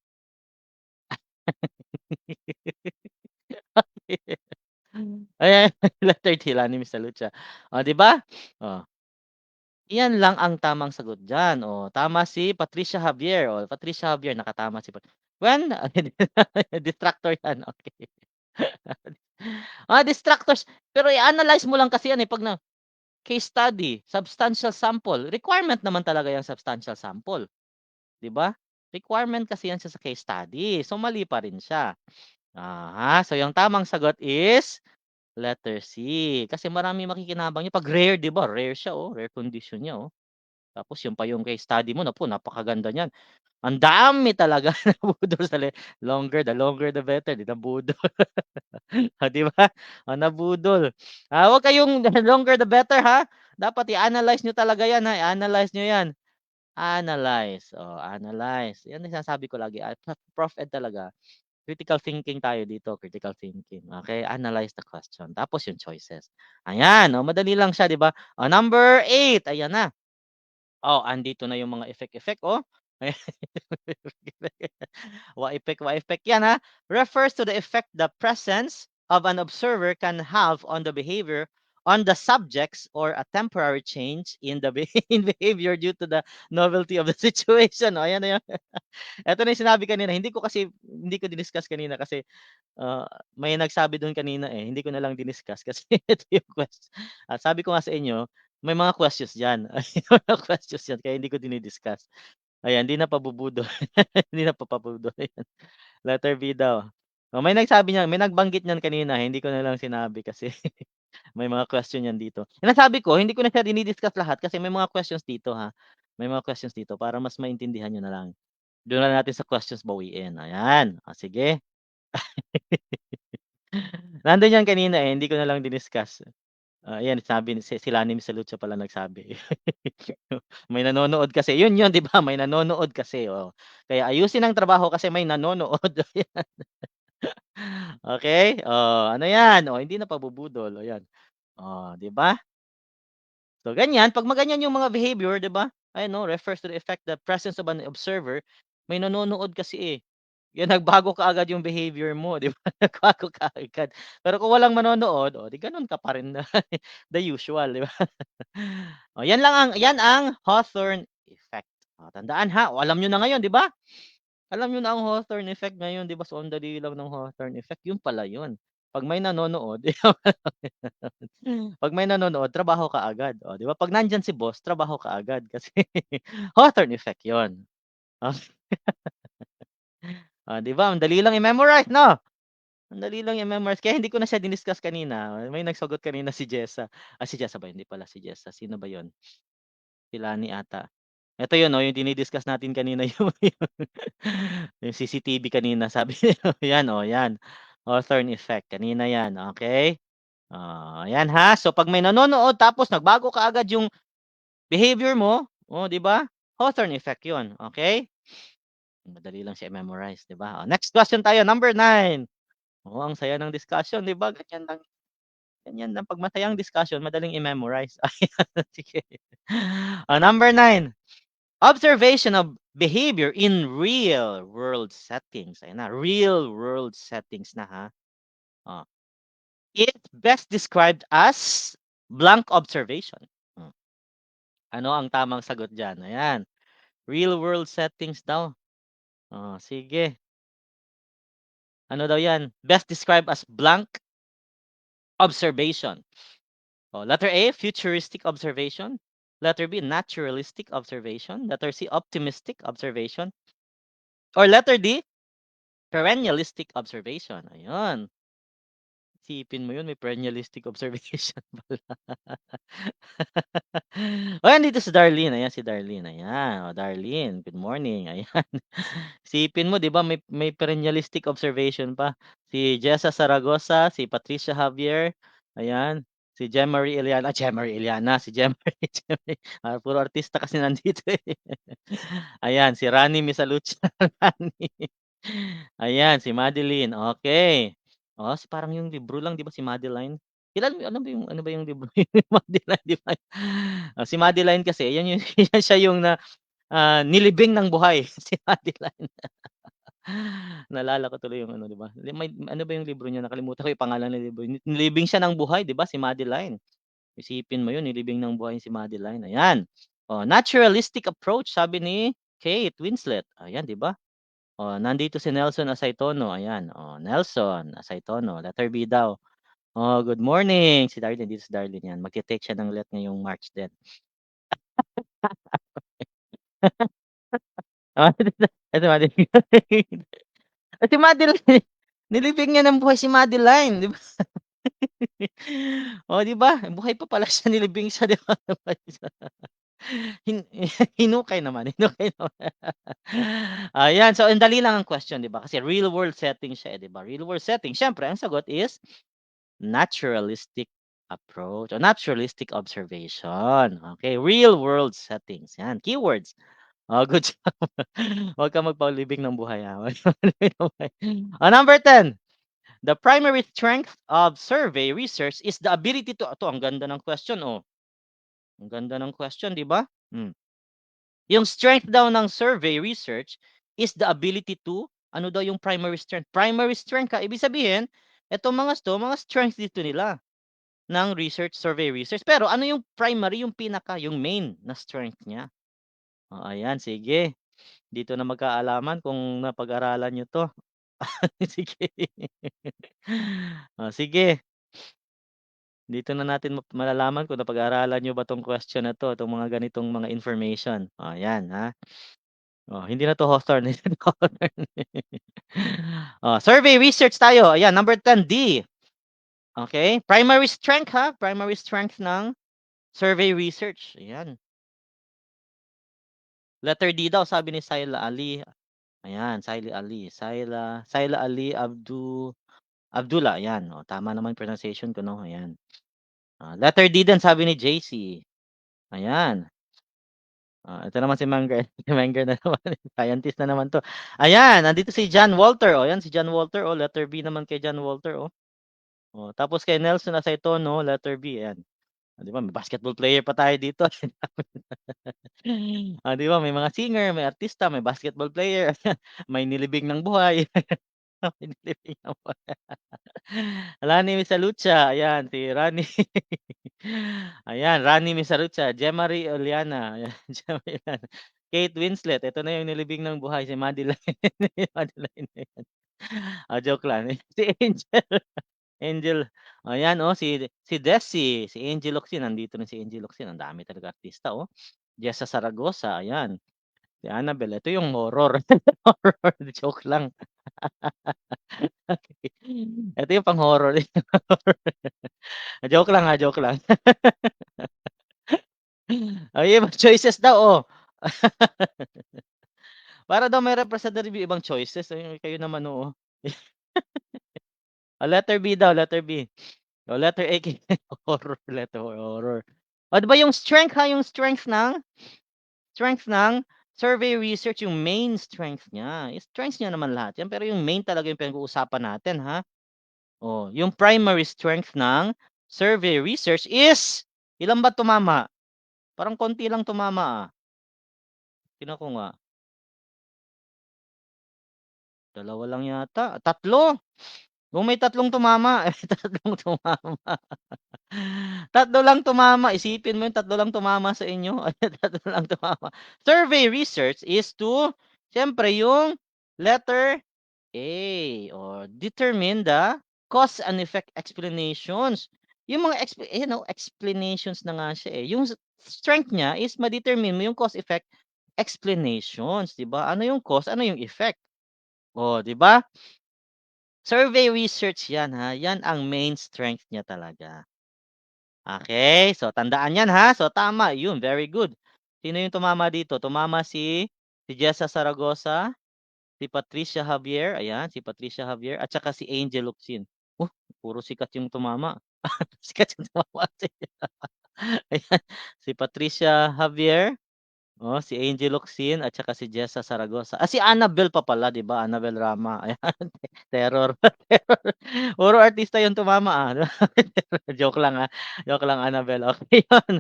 Ayan, letter T, Lani Miss Lucha. Oh, 'di ba? Oh. Iyan lang ang tamang sagot diyan. Oh, tama si Patricia Javier. Oh, Patricia Javier nakatama si when distractor yan, okey. Distractors pero i-analyze mo lang kasi yan, eh, 'pag na case study, substantial sample, requirement naman talaga yang substantial sample, 'di ba? Requirement kasi yan siya sa case study, so mali pa rin siya. So yung tamang sagot is letter C, kasi maraming makikinabang niya 'pag rare, 'di ba, rare siya, oh, rare condition niya, oh. Tapos yun pa yung case study mo, naku napakaganda niyan. Ang dami talaga nabudol sa the longer the better, 'di nabudol. 'Di ba? Nabudol. Huwag kayong the longer the better ha. Dapat i-analyze niyo talaga 'yan ha, i-analyze niyo 'yan. Analyze, analyze. 'Yan ang sinasabi ko lagi, Prof Ed talaga. Critical thinking tayo dito, critical thinking, okey? Analyze the question, tapos yung choices. Ayan, madali lang siya, 'di ba? Number 8, ayan na. Andito na yung mga effect-effect, oh. Wa-effect yan, refers to the effect the presence of an observer can have on the behavior on the subjects or a temporary change in the in behavior due to the novelty of the situation. Ayan na yan. Ito na yung sinabi kanina, hindi ko diniscuss kanina kasi may nagsabi dun kanina, eh, hindi ko na lang diniscuss kasi ito yung sabi ko nga sa inyo, may mga questions diyan. May mga questions yan kaya hindi ko dinidiscuss. Ayan, hindi na pabubudol. Hindi na papabudol, ayan. Letter B daw. May nagsabi niyan, may nagbanggit niyan kanina, hindi ko na lang sinabi kasi may mga question yan dito. Sinasabi ko, hindi ko na siya dinidiscuss lahat kasi may mga questions dito, ha. May mga questions dito para mas maintindihan niyo na lang. Doon na natin sa questions bawiin, ayan. Sige. Nandun yan kanina, eh, hindi ko na lang diniscuss. Ayan sabi ni si Lani Misalucha pala nagsabi. May nanonood kasi, yun 'di ba, may nanonood kasi, oh. Kaya ayusin ang trabaho kasi may nanonood, ayan. Okey, ano yan, hindi na pabubudol, ayan. 'Di ba? So ganyan, 'pag maganyan yung mga behavior, 'di ba? Ayan, refers to the effect the presence of an observer. May nanonood kasi, eh. Yan nagbago kaagad yung behavior mo, 'di ba? Nagbago kaagad. Pero kung walang manonood, 'di gano'n ka pa rin na the usual, 'di ba? Yan ang Hawthorne effect. Tandaan ha, alam niyo na ngayon, 'di ba? Alam niyo na ang Hawthorne effect ngayon, 'di ba? So ang dali lang ng Hawthorne effect, yun pala yun. 'Pag may nanonood, 'pag may nanonood trabaho ka agad, 'di ba? 'Pag nandiyan si boss, trabaho ka agad kasi Hawthorne effect yun. Oh, 'di ba? Ang dali lang i-memorize 'no? Ang dali lang i-memorize kaya hindi ko na siya diniscuss kanina. May nagsagot kanina si Jessa. Si Jessa ba? Hindi pala si Jessa. Sino ba 'yun? Si Lani ata. Ito 'yun, yung dini-discuss natin kanina yung CCTV kanina sabi niya 'yan, 'yan. Hawthorne effect, kanina 'yan, okey? 'Yan ha. So 'pag may nanonood tapos nagbago kaagad yung behavior mo, 'di ba? Hawthorne effect 'yun, okey? Madali lang siya i-memorize, 'di ba? Next question tayo, number 9. Ang saya ng discussion, 'di ba? Ganyan lang 'pag masayang discussion madaling i-memorize. Ayan, sige. Number 9, observation of behavior in real world settings. Ayan na, real world settings na ha. Oh, it's best described as blank observation. Hmm, ano ang tamang sagot diyan? Ayan, real world settings daw. Sige. Ano daw 'yan? Best described as blank observation. Letter A, futuristic observation. Letter B, naturalistic observation. Letter C, optimistic observation. Or letter D, perennialistic observation. Ayun. Isipin mo 'yun, may perennialistic observation pala. Oh, andito si Darlene, ayan si Darlene, ayan. Oh, Darlene, good morning, ayan. Isipin mo 'di ba may perennialistic observation pa. Si Jessa Zaragoza, si Patricia Javier, ayan. Si Jemarie Iliana, Jemarie Iliana, si Jemarie Jemarie, puro artista kasi nandito, eh. Ayan, si Rani Misalucha, Rani. Ayan, si Madeline, okey. Oh, parang yung libro lang 'di ba si Madeline? Ano ba yung libro ni Madeline 'di ba? Si Madeline kasi yan yung yan siya yung nilibing ng buhay si Madeline. Naalala ko tuloy yung ano 'di ba? May ano ba yung libro niya nakalimutan ko yung pangalan ng libro. Nilibing siya ng buhay 'di ba si Madeline. Isipin mo yun nilibing ng buhay si Madeline, ayan. Oh, naturalistic approach sabi ni Kate Winslet, ayan 'di ba? Oh, nandito si Nelson Asaytono, ayan. Oh, Nelson Asaytono, letter B daw. Oh, good morning. Si Darlene, dito si Darlene 'yan. Magte-take siya ng let ngayong March din. Ah, ito Madeline. Si Madeline, nilibing niya ng buhay si Madeline, 'di ba? Oh, 'di ba? Buhay pa pala siya, nilibing siya, 'di ba? Hin hinukay naman, hinukay naman. Ayan, so ang dali lang ang question, 'di ba? Kasi real world setting siya, eh, 'di ba? Real world setting, siyempre ang sagot is naturalistic approach o naturalistic observation. Okay, real world settings. Yan, keywords. Oh, good job. Huwag kang magpaulibing ng buhay, ha. Huwag kang maglibing ng buhay. Number 10, the primary strength of survey research is the ability to, ito ang ganda ng question, oh. Ang ganda ng question, 'di ba? Hmm. Yung strength daw ng survey research is the ability to, ano daw yung primary strength? Primary strength, ha. Ibig sabihin, etong mga strength dito nila ng research, survey research. Pero ano yung primary, yung pinaka, yung main na strength niya? Oh, ayan, sige. Dito na magkaalaman kung napag-aralan niyo 'to. Sige. Oh, sige. Dito na natin malalaman kung napag-aralan niyo ba 'tong question na 'to, 'tong mga ganitong mga information. Oh, ayan, ha. Oh, hindi na 'to Hawthorne, hindi na Hawthorne. Oh, survey research tayo. Ayan, number 10, D. Okay, primary strength, ha, primary strength ng survey research, ayan. Letter D daw sabi ni Saila Ali, ayan, Saila Ali Abdullah, ayan, oh, tama naman pronunciation ko 'no, ayan. Letter D din sabi ni JC, ayan. Ito naman si Manger, si Manger na naman, scientist na naman 'to. Ayan, nandito si John Walter, oh, ayan si John Walter, oh, letter B naman kay John Walter, oh. Oh, tapos kay Nelson Acetono, letter B, ayan. 'Di ba may basketball player pa tayo dito. 'Di ba may mga singer, may artista, may basketball player, may nilibing ng buhay. May nilibing ng buhay. Rani Misalucha, ayan si Rani. Ayan, Rani Misalucha, Jemarie Oliana, ayan, Jemarie Oliana. Kate Winslet, ito na yung nilibing ng buhay si Madeline. Madeline na yan. Joke lang. Si Angel, ayan, oh, si Desi, si Angel Locsin, nandito na si Angel Locsin, ang dami talaga artista, oh. Jessa Zaragoza, ayan. Si Annabel, ito yung horror. Horror, joke lang. Ito yung pang-horror. Joke lang, joke lang. Yung ibang choices daw, oh. Para daw may representative yung ibang choices, kayo naman, oo. Letter B daw, letter B. Letter A horror, letter horror. 'Di ba yung strength, ha, yung strength ng survey research, yung main strength niya. Strengths niya naman lahat 'yan, pero yung main talaga yung pinag-uusapan natin, ha. Oh, yung primary strength ng survey research is, ilan ba tumama? Parang konti lang tumama, ah. Tingnan ko nga. Dalawa lang yata, tatlo. Kung may tatlong tumama, tatlong tumama. Tatlo lang tumama, isipin mo yung tatlo lang tumama sa inyo, tatlo lang tumama. Survey research is to, siyempre yung letter A, or determine the cause and effect explanations. Yung mga explanations na nga siya, eh. Yung strength niya is ma-determine mo yung cause effect explanations, 'di ba? Ano yung cause, ano yung effect? Oh, 'di ba? Survey research 'yan, ha, 'yan ang main strength niya talaga. Okay, so tandaan 'yan, ha. So tama, yun, very good. Sino yung tumama dito? Tumama si Jessa Zaragoza, si Patricia Javier, ayan, si Patricia Javier at saka si Angel Locsin. Puro sikat yung tumama. Sikat yung tumama. Ayan, si Patricia Javier, si Angel Locsin at saka si Jessa Zaragoza. Si Annabel pa pala, 'di ba? Annabel Rama, ayan, terror, terror. Puro artista yung tumama, Joke lang, joke lang, Annabel, okey yun.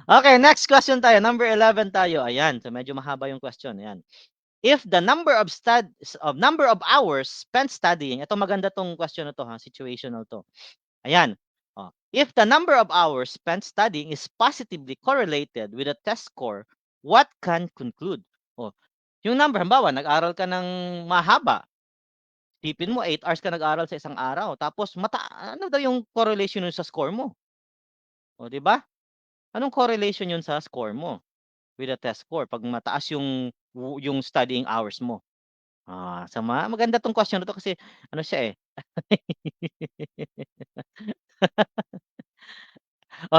Okay, next question tayo, number 11 tayo, ayan. So medyo mahaba yung question, ayan. If the number of hours spent studying, ito maganda 'tong question na 'to, situational 'to. Ayan, if the number of hours spent studying is positively correlated with a test score, what can conclude? Yung number, halimbawa nag-aral ka ng mahaba, isipin mo 8 hours ka nag-aral sa isang araw tapos ano daw yung correlation nun sa score mo? 'Di ba? Anong correlation yun sa score mo with the test score 'pag mataas yung studying hours mo? So maganda 'tong question na 'to kasi ano siya,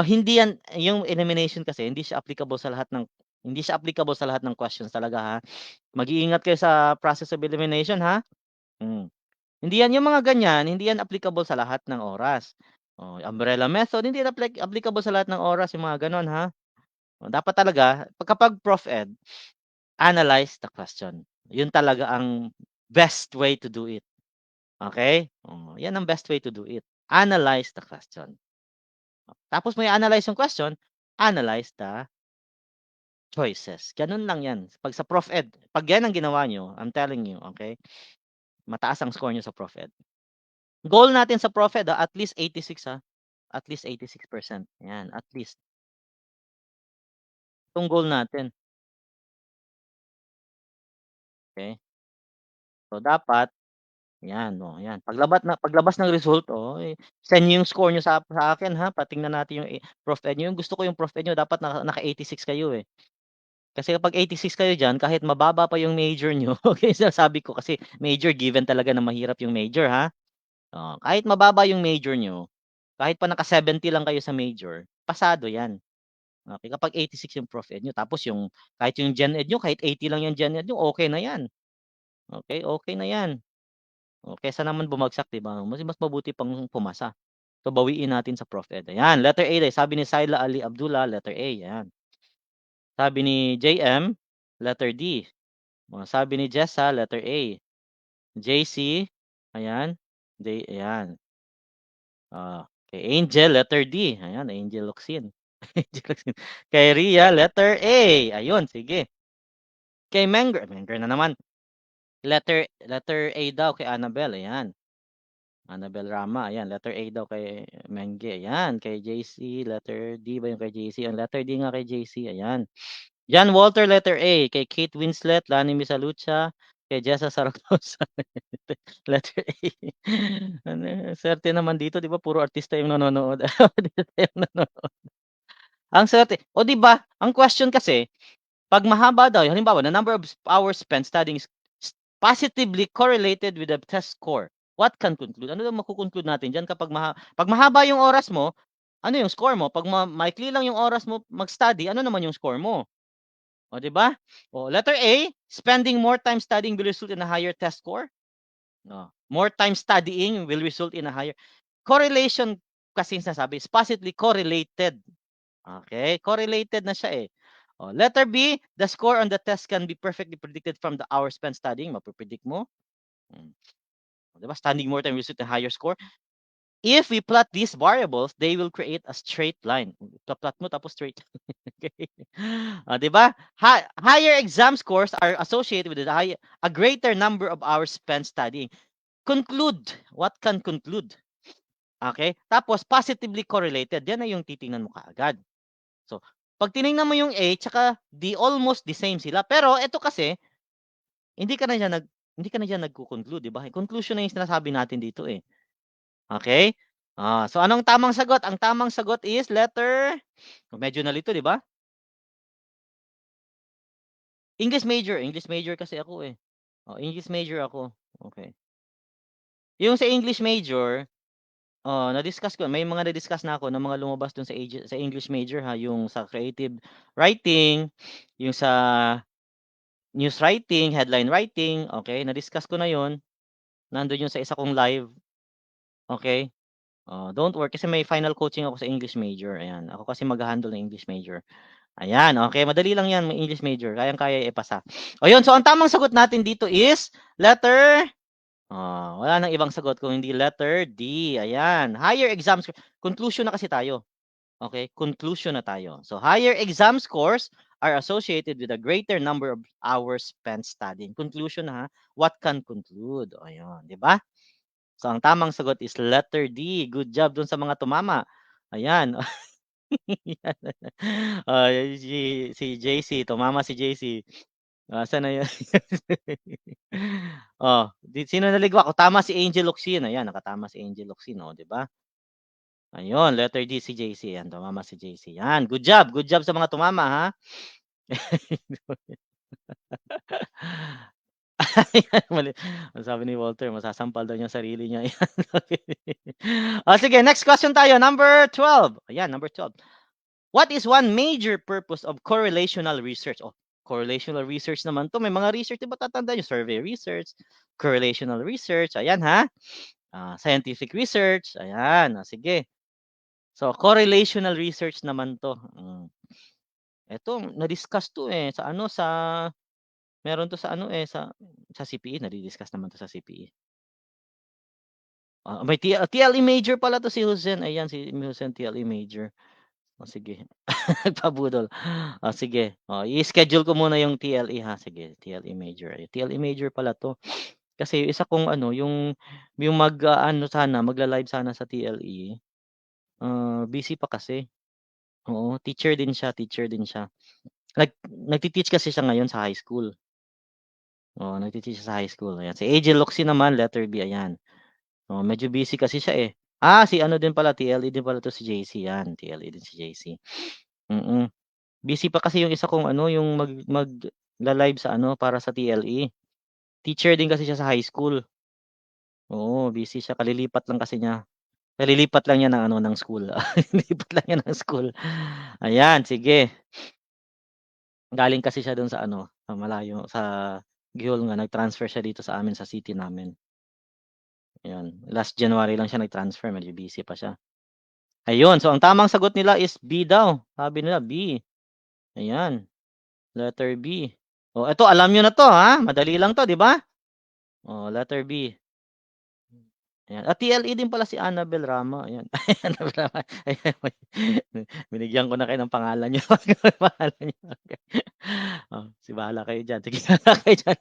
hindi yan yung elimination kasi hindi siya applicable sa lahat ng questions talaga, ha. Mag-iingat kayo sa process of elimination, ha. Hmm. Hindi yan yung mga ganyan, hindi yan applicable sa lahat ng oras. Umbrella method, hindi yan applicable sa lahat ng oras yung mga gano'n, ha. Dapat talaga kapag Prof Ed, analyze the question. Yun talaga ang best way to do it, okey? Yan ang best way to do it, analyze the question. Tapos mo i-analyze yung question, analyze the choices. Gano'n lang 'yan. 'Pag sa Prof Ed, 'pag 'yan ang ginawa niyo, I'm telling you, okey, mataas ang score niyo sa Prof Ed. Goal natin sa Prof Ed, at least 86, at least 86%, 'yan, at least. 'Tong goal natin, okey? So dapat 'yan. Paglabas ng result, send niyo yung score niyo sa akin, ha, patingnan natin yung, Prof Ed niyo. Yung gusto ko yung Prof Ed niyo dapat naka-86 kayo, eh. Kasi kapag 86 kayo diyan, kahit mababa pa yung major niyo, yung sinasabi ko kasi major given talaga na mahirap yung major, ha. Kahit mababa yung major niyo, kahit pa naka-70 lang kayo sa major, pasado 'yan. Okey, kapag 86 yung Prof Ed niyo tapos kahit yung Gen Ed niyo kahit 80 lang yung Gen Ed niyo, okey na 'yan. Okey, okey na 'yan. Kaysa naman bumagsak, 'di ba? Mas mabuti pang pumasa. So, bawiin natin sa Prof Ed. Ayan, letter A, sabi ni Saila Ali Abdullah, letter A, ayan. Sabi ni JM, letter D. Sabi ni Jessa, letter A. JC, ayan, ayan. Kay Angel, letter D. Ayan, Angel Locsin. Angel Locsin. Kay Ria, letter A. Ayun, sige. Kay Menger na naman. Letter A daw kay Annabel, ayan. Annabel Rama, ayan, letter A daw kay Mengge, ayan. Kay JC, letter D ba yung kay JC? Ang letter D nga kay JC, ayan. John Walter, letter A. Kay Kate Winslet, Lani Misalucha, kay Jessa Zaragoza, letter A. Ano, swerte naman dito, 'di ba, puro artista yung nanonood. Artista yung nanonood. Ang swerte, 'di ba, ang question kasi 'pag mahaba daw, halimbawa, the number of hours spent studying is positively correlated with the test score. What can conclude? Ano daw mako-conclude natin diyan kapag 'pag mahaba yung oras mo, ano yung score mo? 'Pag maikli lang yung oras mo mag-study, ano naman yung score mo? 'Di ba? Letter A, spending more time studying will result in a higher test score. More time studying will result in a higher correlation kasi yung sinasabi is positively correlated. Okay, correlated na siya, eh. Letter B, the score on the test can be perfectly predicted from the hours spent studying. Mape-predict mo. Hmm, 'Di ba? Studying more time will result in higher score. If we plot these variables, they will create a straight line. Plot mo tapos straight. Okay. 'Di ba? Higher exam scores are associated with a greater number of hours spent studying. Conclude. What can conclude? Okay? Tapos positively correlated. Yan na yung titingnan mo kaagad. So, 'pag tiningnan mo yung A tsaka D, almost the same sila. Pero ito kasi, hindi ka na diyan nagko-conclude, 'di ba? Conclusion na yung sinasabi natin dito, eh. Okay? So anong tamang sagot? Ang tamang sagot is medyo nalito, 'di ba? English major kasi ako, eh. English major ako. Okay. Yung sa English major, na-discuss ko, may mga na-discuss na ako ng mga lumabas dun sa English major ha, yung sa creative writing, yung sa news writing, headline writing, okay, na-discuss ko na yun. Nandun yun sa isa kong live, okay. Don't worry kasi may final coaching ako sa English major, ayan. Ako kasi mag-ha-handle ng English major. Ayan, okay, madali lang yan, may English major, kayang-kaya ipasa. O yun, so ang tamang sagot natin dito is letter. Wala nang ibang sagot kung hindi letter D. Ayan. Higher exam score. Conclusion na kasi tayo. Okay? Conclusion na tayo. So, higher exam scores are associated with a greater number of hours spent studying. Conclusion na ha. What can conclude? Ayun. Di ba? So, ang tamang sagot is letter D. Good job dun sa mga tumama. Ayan. Si JC. Tumama si JC. Asan na 'yan? Sino naligwa ko? Tama si Angel Locsin, ayan nakatama si Angel Locsin, 'di ba? Ayun, letter D si JC, ayan tumama si JC, 'yan good job sa mga tumama ha. Ayan, mali ang sabi ni Walter masasampal daw niya sarili niya, ayan. Sige next question tayo, number 12, ayan number 12. What is one major purpose of correlational research? Correlational research naman 'to, may mga research 'di ba tatandaan niyo, survey research, correlational research, ayan ha. Scientific research, ayan, sige. So, correlational research naman 'to, Eto na-discuss 'to, sa ano, meron 'to sa ano, sa CPE, nadi-discuss naman 'to sa CPE. May TLE major pala 'to si Husen, ayan si Husen TLE major. Sige. Nagpabudol. Sige. I-schedule ko muna yung TLE ha. Sige, TLE major. TLE major pala 'to. Kasi yung isa kong ano, yung mag-aano sana, magla-live sana sa TLE, busy pa kasi. Oo, teacher din siya. Nagte-teach kasi siya ngayon sa high school. Oo, nagte-teach siya sa high school, ayan. Si AJ Locsin naman, letter B, ayan. Medyo busy kasi siya, eh. Si ano din pala, TLE din pala 'to si JC, 'yan, TLE din si JC. Mm. Busy pa kasi yung isa kong ano, yung magla-live sa ano, para sa TLE. Teacher din kasi siya sa high school. Oo, busy siya kalilipat lang niya ng ano, ng school. Lipat lang niya ng school. Ayan, sige. Galing kasi siya dun sa ano, sa malayo, sa Gihol nga, nag-transfer siya dito sa amin, sa city namin. Ayan, last January lang siya nag-transfer, medyo busy pa siya. Ayun, so ang tamang sagot nila is B daw, sabi nila B. Ayan, letter B. Eto alam niyo na 'to, ha, madali lang 'to, 'di ba? Letter B. Ayan, TLE din pala si Annabel Rama, ayan. Annabel Rama, ayan, binigyan ko na kayo ng pangalan niyo, pangalan niyo. Bahala kayo diyan, sige bahala kayo diyan.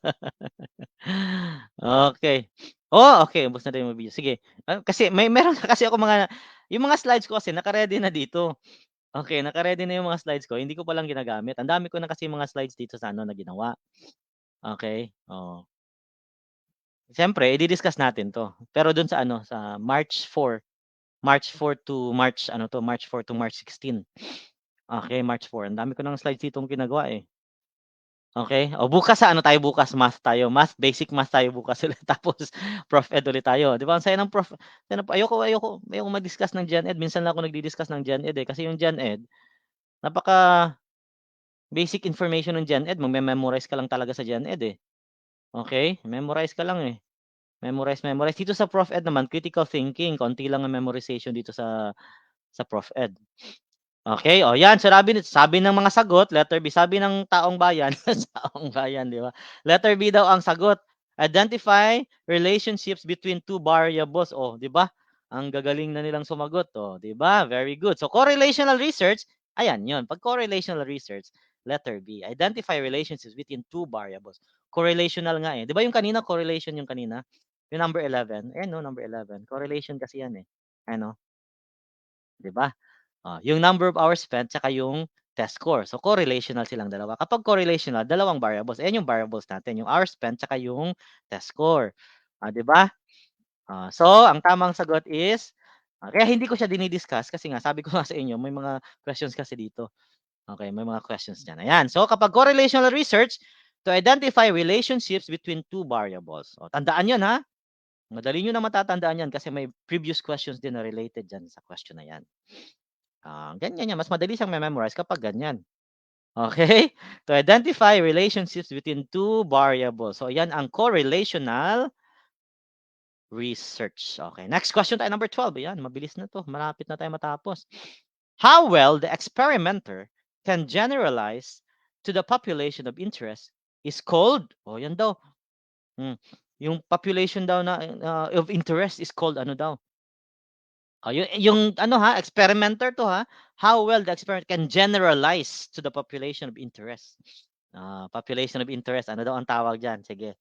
Okey. Okey, ubos na din yung video, sige. Kasi meron na kasi ako yung mga slides ko kasi naka-ready na dito. Okey, naka-ready na yung mga slides ko, hindi ko pa lang ginagamit. Ang dami ko na kasi mga slides dito sa ano na ginawa. Okey, siyempre i-di-discuss natin 'to. Pero dun sa ano, sa March 4 to March 16. Okey, March 4. Ang dami ko ng slides ditong ginagawa, eh. Okey. Bukas sa ano tayo bukas, math tayo. Basic math tayo bukas ulit tapos Prof Ed ulit tayo. 'Di ba ang saya ng Prof ayoko mag-discuss ng Gen Ed. Minsan lang ako nagdi-discuss ng Gen Ed, kasi yung Gen Ed napaka-basic information ng Gen Ed, magme-memorize ka lang talaga sa Gen Ed, eh. Okey, memorize ka lang, eh. Memorize, memorize. Dito sa Prof Ed naman critical thinking, konti lang ang memorization dito sa Prof Ed. Okey, 'yan sabi ng mga sagot, letter B, sabi ng taong bayan, taong bayan, 'di ba? Letter B daw ang sagot. Identify relationships between two variables. 'Di ba? Ang gagaling na nilang sumagot, 'di ba? Very good. So, correlational research, ayan 'yun. 'Pag correlational research, letter B, identify relationships between two variables. Correlational nga, eh. 'Di ba yung kanina correlation yung kanina? Yung number 11, ayan 'no, number 11. Correlation kasi 'yan, eh. Ano, 'di ba? Yung number of hours spent tsaka yung test score. So, correlational silang dalawa. Kapag correlational, dalawang variables. Ayan yung variables natin, yung hours spent tsaka yung test score. 'Di ba? So, ang tamang sagot is, kaya hindi ko siya dini-discuss kasi nga sabi ko nga sa inyo may mga questions kasi dito. Okay, may mga questions diyan. Ayan. So, kapag correlational research, to identify relationships between two variables. Tandaan 'yun ha. Madali nyo na matatandaan yan kasi may previous questions din na related dyan sa question na yan. Ganyan yan. Mas madali siyang memorize kapag ganyan. Okay? To identify relationships between two variables. So, yan ang correlational research. Okay. Next question tayo, number 12. Ayan, mabilis na to. Malapit na tayo matapos. How well the experimenter can generalize to the population of interest is called, yan daw. Yung population daw na of interest is called ano daw? Yung ano experimenter to how well the experiment can generalize to the population of interest. Population of interest, ano daw ang tawag diyan? Sige.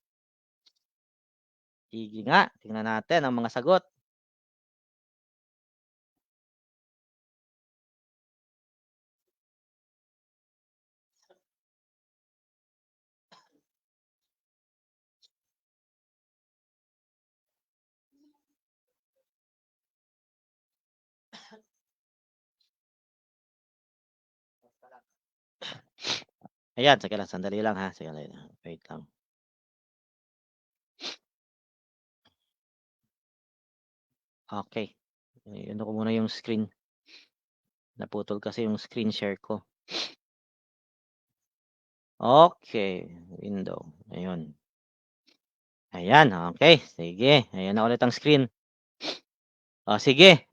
Sige nga, tingnan natin ang mga sagot. Ayan, sige lang, sandali lang ha. Sige lang, wait lang. Okay. Ano ko muna yung screen. Naputol kasi yung screen share ko. Okay, window. Ayun. Ayan, okay. Sige. Ayan na ulit ang screen. Sige.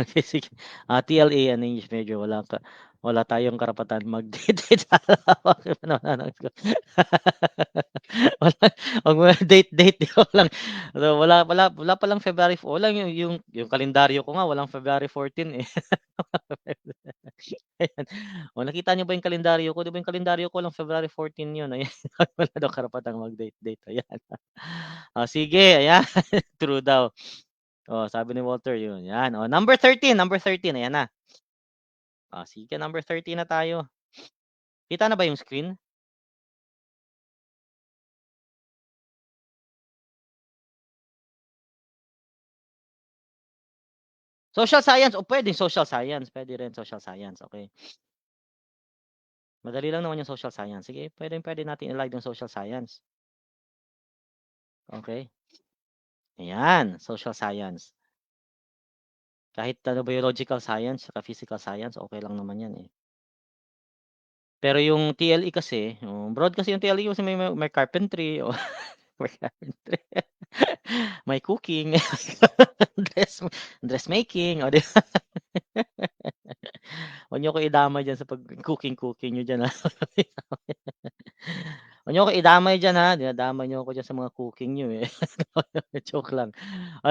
Okay, sige. TLA and English major, wala tayong karapatan mag-date sa wala, date lang. So, wala pa lang February 4. Wala yung kalendaryo ko nga walang February 14 eh. Ayan. Nakita niyo ba yung kalendaryo ko? 'Di ba yung kalendaryo ko lang February 14 yun. Ayan. Wala daw karapatang mag-date. Ayan. Sige, ayan. True daw. Sabi ni Walter yun. Yan. Number 13. Ayan na. Sige, number 13 na tayo. Kita na ba yung screen? Social science. Pwede social science. Pwede rin social science. Okay. Madali lang naman yung social science. Sige, pwede natin i-live yung social science. Okay. Ayan, social science. Kahit biological science at physical science, okay lang naman yan eh. Pero yung TLE kasi, broad kasi yung TLE kasi may carpentry o may carpentry. May cooking, dressmaking, o di ba? Huwag niyo ko idamay diyan sa pag-cooking niyo diyan Huwag niyo ko idamay diyan dinadamay niyo ako diyan sa mga cooking niyo eh. Joke lang.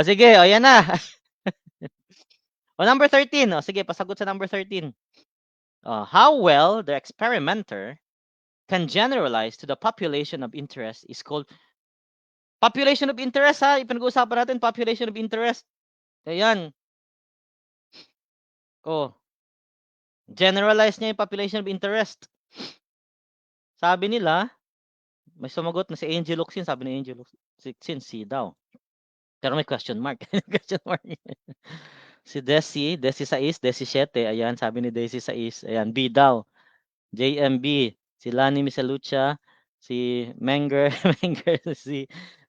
Sige, ayan na. Number 13. Sige, pasagot sa number 13. How well the experimenter can generalize to the population of interest is called population of interest ipinag-uusapan natin population of interest. Ayan. Generalize niya yung population of interest. Sabi nila, may sumagot na si Angel Luxin, sabi ni Angel Luxin, C daw. Pero may question mark. Question mark. Si Desi 6, Desi 7, ayan, sabi ni Desi 6, ayan, B daw. JMB, si Lani Misalucha, si Menger,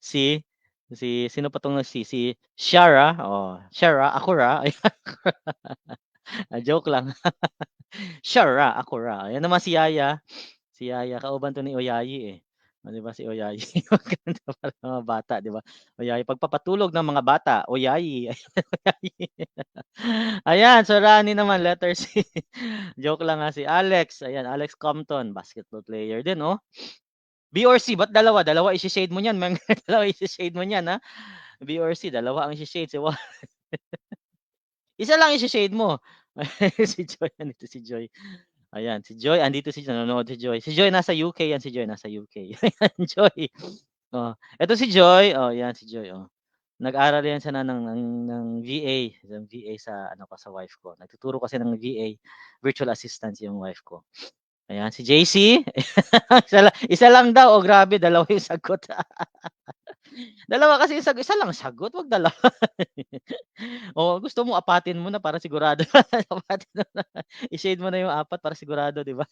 sino pa tong si Shara, Shara, Akura, joke lang. Shara, Akura. Ayan naman si Yaya. Si Yaya, kauban to ni Oyayi eh. Di ba si Oyayi? Maganda para sa mga bata, di ba? Oyayi, pagpapatulog ng mga bata, Oyayi. Ayan, so Rani naman, letter C. Joke lang si Alex. Ayan, Alex Compton, basketball player din, B or C, ba't dalawa? Dalawa isi-shade mo niyan, dalawa isi-shade mo niyan, B or C, dalawa ang isi-shade. Isa lang isi-shade mo. Si Joy, andito si Joy. Ayan, si Joy, andito nanonood si Joy. Si Joy nasa UK yan, si Joy nasa UK. Ayan, Joy. Ito si Joy. Yan si Joy. Nag-aral yan siya ng VA, sa sa wife ko. Nagtuturo kasi ng VA, virtual assistant yung wife ko. Ayan, si JC. isa lang daw. Grabe, dalawa yung sagot. Dalawa kasi yung sagot. Isa lang sagot, wag dalawa. Gusto mo apatin mo na para sigurado. Apatin mo na. I-shade mo na yung 4 para sigurado, di ba?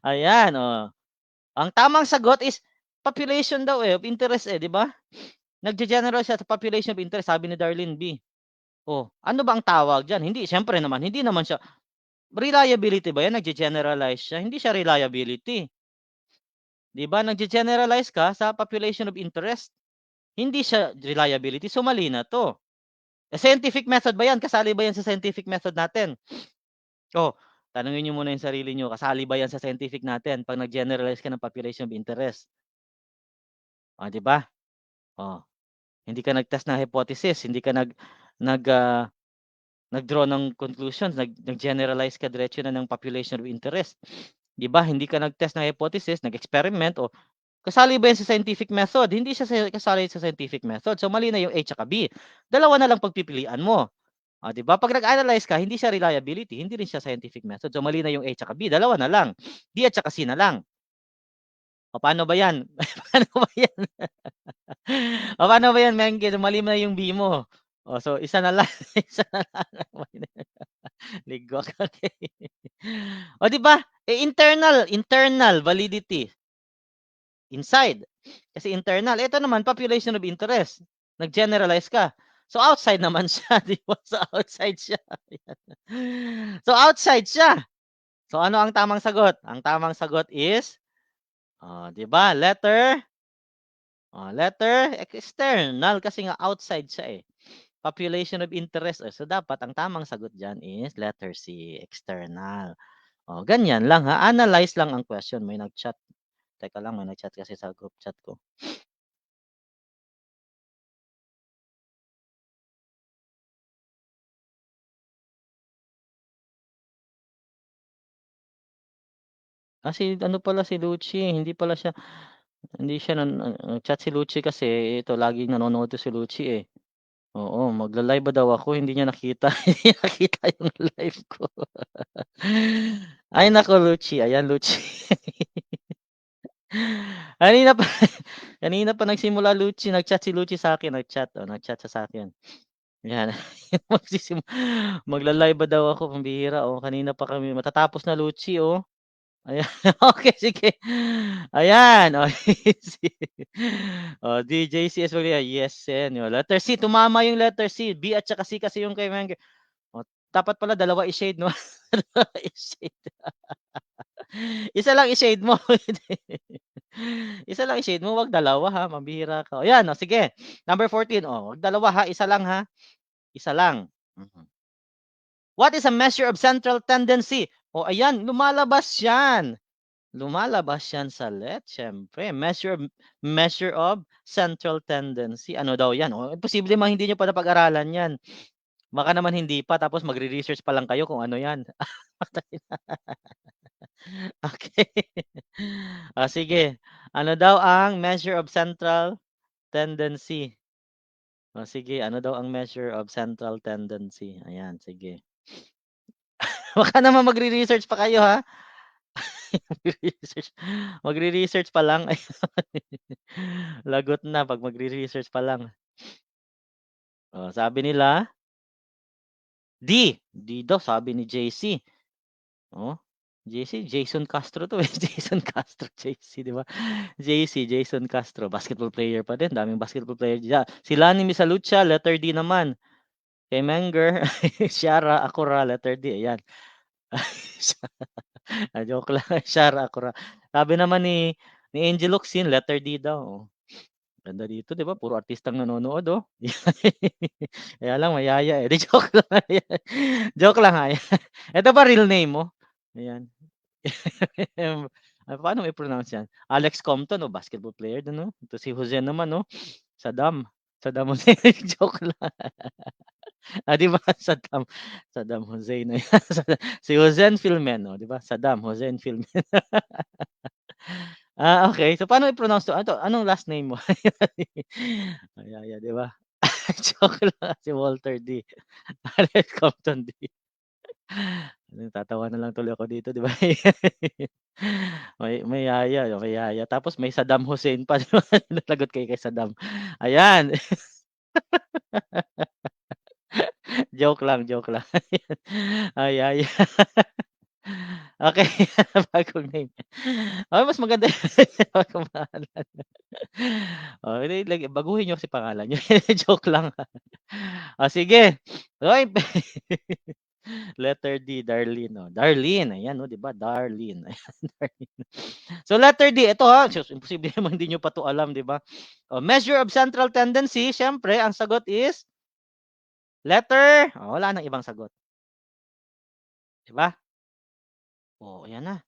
Ayan, Ang tamang sagot is population daw, of interest, 'di ba? Nagge-general siya sa population of interest, sabi ni Darlene B. Oh, ano ba ang tawag diyan? Hindi, siyempre naman, hindi naman siya reliability ba 'yan, nagge-generalize siya? Hindi siya reliability. 'Di ba, nagge-generalize ka sa population of interest, hindi siya reliability, so mali na 'to. Scientific method ba 'yan? Kasali ba 'yan sa scientific method natin? Oh, tanungin niyo muna 'yung sarili niyo, kasali ba 'yan sa scientific natin 'pag nag-generalize ka ng population of interest? Oh, 'di ba? Oh, hindi ka nag-test ng hypothesis, hindi ka nag, nag-draw ng conclusions, nag-generalize ka diretso na ng population of interest. 'Di ba, hindi ka nag-test ng hypothesis, nag-experiment, o kasali ba 'yan sa scientific method? Hindi siya kasali sa scientific method. So mali na 'yung A tsaka B. Dalawa na lang pagpipilian mo. 'Di ba? 'Pag nag-analyze ka, hindi siya reliability, hindi rin siya scientific method. So mali na 'yung A tsaka B, dalawa na lang. D at saka C na lang. O paano ba 'yan? Paano ba 'yan? O paano ba 'yan, Mengke? Mali na 'yung B mo. O so isa na lang, isa na lang. Ligwak, okey. O 'di ba, internal internal validity, inside. Kasi internal, ito naman population of interest, nag-generalize ka. So outside naman siya, 'di ba? So outside siya, ayan. So outside siya. So ano ang tamang sagot? Ang tamang sagot is, 'di ba, letter external kasi nga outside siya, eh. Population of interest, so dapat ang tamang sagot diyan is letter C, external. Ganyan lang, ha, analyze lang ang question. May nag-chat, teka lang, may nag-chat kasi sa group chat ko. Si ano pala, si Lucci, hindi siya nag-chat si Lucci kasi ito laging nanonood 'to si Lucci, eh. Oo, magla-live ba daw ako, hindi niya nakita, hindi niya nakita yung live ko. Ay naku, Lucci, ayan Lucci. Kanina pa kanina pa nagsimula Lucci, nag-chat si Lucci sa'kin, nag-chat siya sa'kin. Yan, magla-live ba daw ako, pambihira, kanina pa kami matatapos na Lucci, Ayan, okey sige. Ayan, easy. DJCS Maria, yes sen, letter C, tumama yung letter C, B at saka C kasi yung kay Mengge. Dapat pala dalawa i-shade 'no? Dalawa i-shade. Isa lang i-shade mo, Isa lang i-shade mo, 'wag dalawa ha, mambihira ka. Ayan, sige, number 14, 'wag dalawa ha, isa lang ha, isa lang. What is a measure of central tendency? Ayan, lumalabas 'yan. Lumalabas 'yan sa siyempre measure of central tendency. Ano daw 'yan? Imposible mang hindi niyo pa napag-aralan 'yan. Baka naman hindi pa tapos magre-research pa lang kayo kung ano 'yan. Okey. Sige. Ano daw ang measure of central tendency? Sige, ano daw ang measure of central tendency? Ayan, sige. Baka naman magre-research pa kayo, ha? Magre-research magre-research pa lang. Lagot na 'pag magre-research pa lang. Sabi nila D daw sabi ni JC. Jason Castro 'to, eh, Jason Castro, JC, 'di ba? Jason Castro, basketball player pa din, daming basketball player diyan. Si Lani Misalucha, letter D naman. Kay Menger, Shara Akora, letter D, ayan. Joke lang, Shara Akora. Sabi naman ni Angel Locsin, letter D daw, Ganda dito, 'di ba, puro artistang nanonood, Kaya lang mayaya, eh, 'di joke lang, joke lang, ha. Ito ba real name mo? Ayan. Paano mo i-pronounce 'yan? Alex Compton, basketball player din, 'no? Ito si Jose naman, Saddam Hussein, joke lang. 'Di ba, Saddam Hussein, ayan. Si Josen Filmen, 'di ba, Saddam Josen Filmen. Okey. So, paano i-pronounce 'to? Anong last name mo? Mayaya, 'di ba? Joke lang, si Walter D. Alex Compton D. Natatawa na lang tuloy ako dito, 'di ba? May yaya, tapos may Saddam Hussein pa, 'di ba? Lagot kayo kay Saddam. Ayan. Joke lang. Yaya. Okey, bagong name. Mas maganda bagong pangalan. Oh, hindi baguhin niyo kasi pangalan niyo. Joke lang. Sige. Uy, letter D, Darlene, oh. Darlene, ayan, oh, 'di ba? Darlene. Ayan, Darlene. So letter D, ito ha, imposible naman hindi niyo pa 'to alam, 'di ba? Oh, measure of central tendency, siyempre ang sagot is wala nang ibang sagot, 'di ba? Oh, ayan na.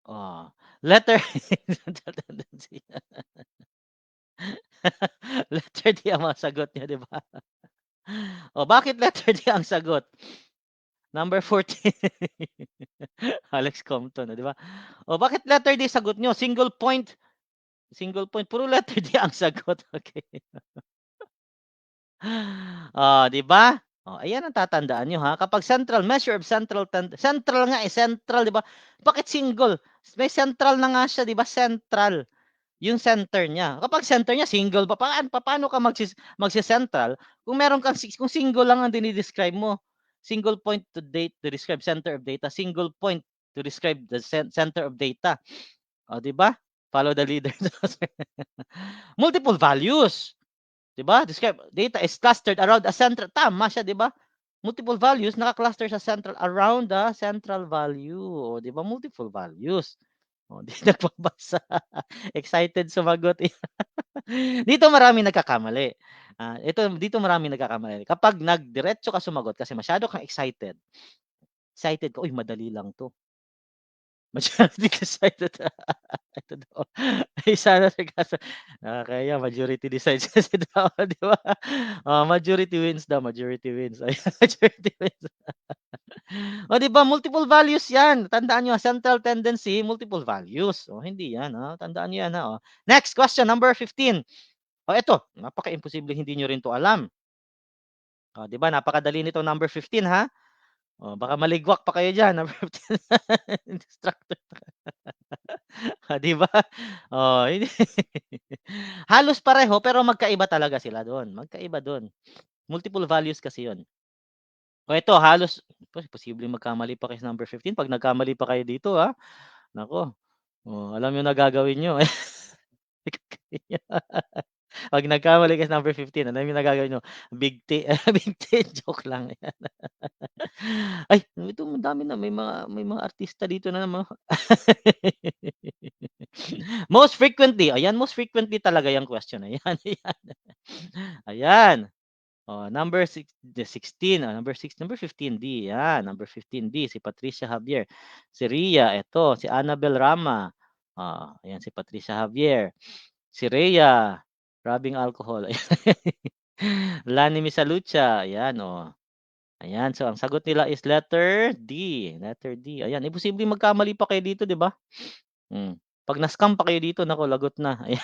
Oh, letter central tendency. Letter D ang mga sagot niyo, 'di ba? Oh, bakit letter D ang sagot? Number 14. Alex Compton, oh, 'di ba? Oh, bakit letter D sagot niyo? Single point, puro letter D ang sagot, okey. 'Di ba? Ayan ang tatandaan niyo, ha, kapag central, measure of central nga, central, 'di ba? Bakit single? May central na nga siya, 'di ba, central. Yung center niya. Kapag center niya single pa, paano ka magse-central kung meron kang kung single lang ang dini-describe mo. Single point to describe center of data, single point to describe the center of data. 'Di ba? Follow the leader. Multiple values, 'di ba? Describe data is clustered around a central. Tama siya, 'di ba? Multiple values naka-cluster sa central around the central value. 'Di ba? Multiple values. 'Di nagbabasa. Excited sumagot. Dito maraming nagkakamali. Dito maraming nagkakamali. Kapag nagdiretso ka sumagot kasi masyado kang excited ka, "Uy, madali lang 'to." Masyadong excited. Ito daw, ay sana sarcasm. Nakakahiya, majority decides kasi daw, 'di ba? Majority wins daw, majority wins. Ayan, majority wins. 'Di ba multiple values 'yan. Tandaan niyo, central tendency, multiple values. Hindi 'yan, tandaan niyo 'yan, Next question, number 15. Eto, napaka-imposibleng hindi niyo rin 'to alam. 'Di ba napakadali nito number 15, ha. Baka maligwak pa kayo diyan, number 15. Distracted. 'Di ba? Hindi halos pareho pero magkaiba talaga sila do'n, magkaiba do'n. Multiple values kasi 'yun. Ito halos posibleng magkamali pa kayo sa number 15, 'pag nagkamali pa kayo dito, naku, alam niyo na gagawin niyo. 'Pag nagkamali ka sa number 15, alam niyo na gagawin niyo, big T, big T, joke lang, yan. Ay, ito madami na may mga artista dito na naman. Most frequently, ayan, most frequently talaga yang question na yan, ayan. Ayan, number 16, number 15D, yan, number 15D, si Patricia Javier. Si Ria, eto, si Annabel Rama, ayan si Patricia Javier. Si Rhea, grabbing alcohol. Lani Misalucha, ayan, Ayan, so ang sagot nila is letter D. Ayan, imposibleng magkamali pa kayo dito, 'di ba? 'Pag na-scam pa kayo dito, naku, lagot na. Ayan.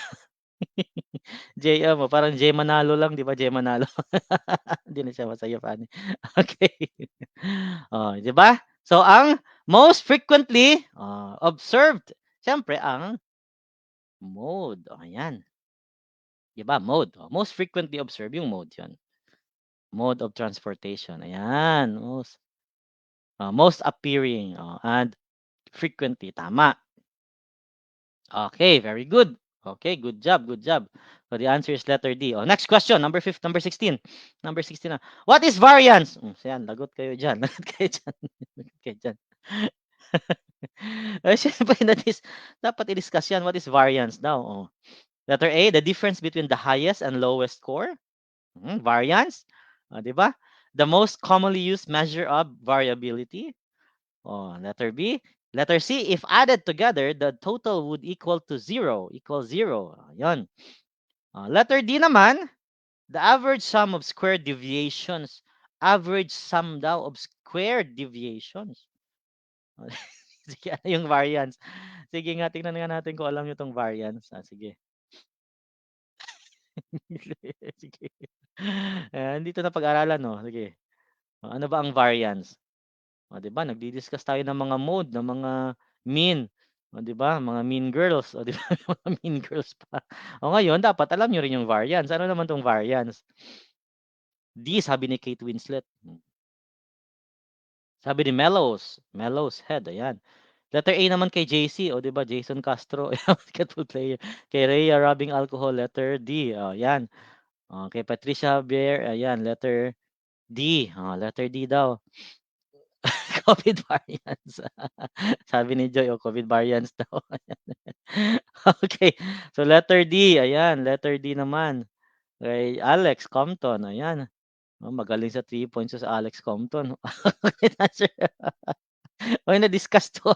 Parang Jay Manalo lang, 'di ba, Jay Manalo? Hindi na siya masaya, funny. Okey. 'Di ba? So ang most frequently, observed, siyempre ang mode, ayan. 'Di ba, mode, most frequently observed yung mode 'yun. Mode of transportation, ayan, most appearing, and frequently, tama. Okay, very good. Okay, good job, good job. So the answer is letter D. Next question, number 16. Number 16 na. What is variance? So yan, lagot kayo diyan, lagot kayo diyan, lagot kayo diyan. Siyempre dapat i-discuss yan, what is variance daw, Letter A, the difference between the highest and lowest score. Variance, 'di ba? The most commonly used measure of variability. Letter B. Letter C, if added together, the total would equal to 0, equal 0. Ayun. Letter D naman, the average sum of square deviations. Average sum daw of square deviations. Sige, ano yung variance? Sige nga, tingnan nga natin kung alam niyo tong variance. Sige. Sige. Dito na pag-aralan, sige. Ano ba ang variance? 'Di ba nagdi-discuss tayo ng mga mode, ng mga mean, 'di ba? Mga mean girls, 'di ba? Mga mean girls pa. Ngayon dapat alam niyo rin yung variance. Ano naman 'tong variance? D, sabi ni Kate Winslet. Sabi ni Mellows Head, ayan. Letter A naman kay JC, o 'di ba, Jason Castro, basketball player. Kay Rhea, rubbing alcohol, letter D, oh 'yan. Oh, kay Patricia Javier, ayan, letter D, oh, letter D daw. COVID variants. Sabi ni Joy, oh, COVID variants daw. Okay, so letter D, ayan, letter D naman. Kay Alex Compton, ayan. Oh, magaling sa 3 points si Alex Compton. Correct answer. Uy, na-discuss 'to,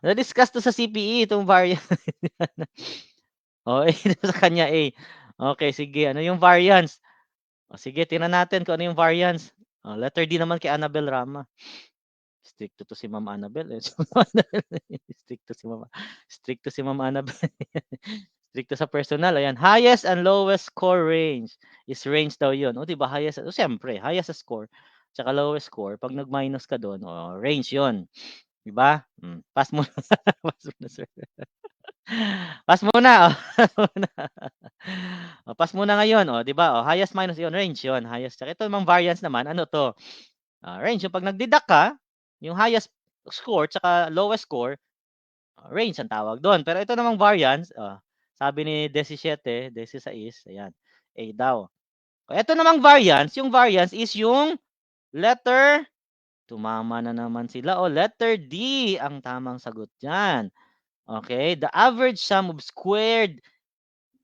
na-discuss 'to sa CPE itong variant. Oh, eh, sa kanya A. Okay, sige, ano yung variance? Oh, sige, tingnan natin kung ano yung variance. Oh, letter D naman kay Annabel Rama. Stricto to si Ma'am Annabel, eh. Stricto si Ma'am stricto si Ma'am Annabel. Stricto sa personal, ayan. Highest and lowest score range is range daw 'yun. Oh, 'di ba highest, oh, siyempre highest sa score tsaka lowest score 'pag nag-minus ka do'n, oh, range 'yun, 'di ba? Pass muna, pass muna sir. Pass muna, oh, pass muna. Oh, pass muna ngayon, oh, 'di ba, oh, highest minus 'yun, range 'yun, highest. Tsaka ito namang variance naman, ano 'to, range yung 'pag nag-deduct ka, yung highest score tsaka lowest score, range ang tawag do'n. Pero ito namang variance, sabi ni 17, 16, ayan, A daw. Ito namang variance, yung variance is yung letter, tumama na naman sila, oh, letter D ang tamang sagot diyan. Okay, the average sum of squared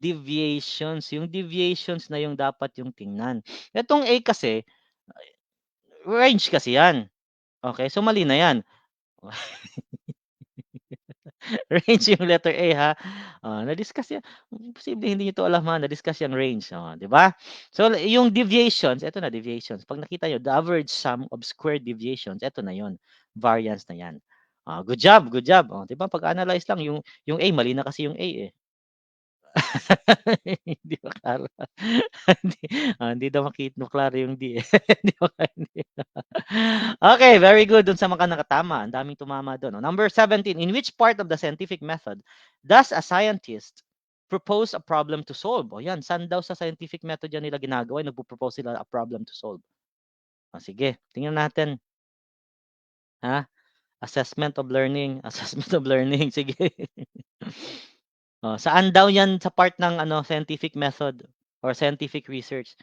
deviations, yung deviations na yung dapat yung tingnan. Itong A kasi, range kasi yan. Okay, so mali na yan. Range yung letter A, ha. Na-discuss yan. Posible hindi niyo 'to alam, ha, na-discuss yang range, 'di ba? So yung deviations, eto na deviations. 'Pag nakita niyo the average sum of squared deviations, eto na 'yon, variance na 'yan. Good job, good job. 'Di ba pag-analyze lang yung A, mali na kasi yung A, eh. Hindi maklaro. Hindi, hindi daw maklaro yung D, eh. Hindi hindi. Okay, very good dun sa mga nakatama. Ang daming tumama dun, oh. Number 17, in which part of the scientific method does a scientist propose a problem to solve? O yan, saan daw sa scientific method yan nila ginagawa, nagpo-propose sila a problem to solve? Sige, tingnan natin, ha? Assessment of learning, assessment of learning, sige. Saan daw yan sa part ng ano, scientific method or scientific research?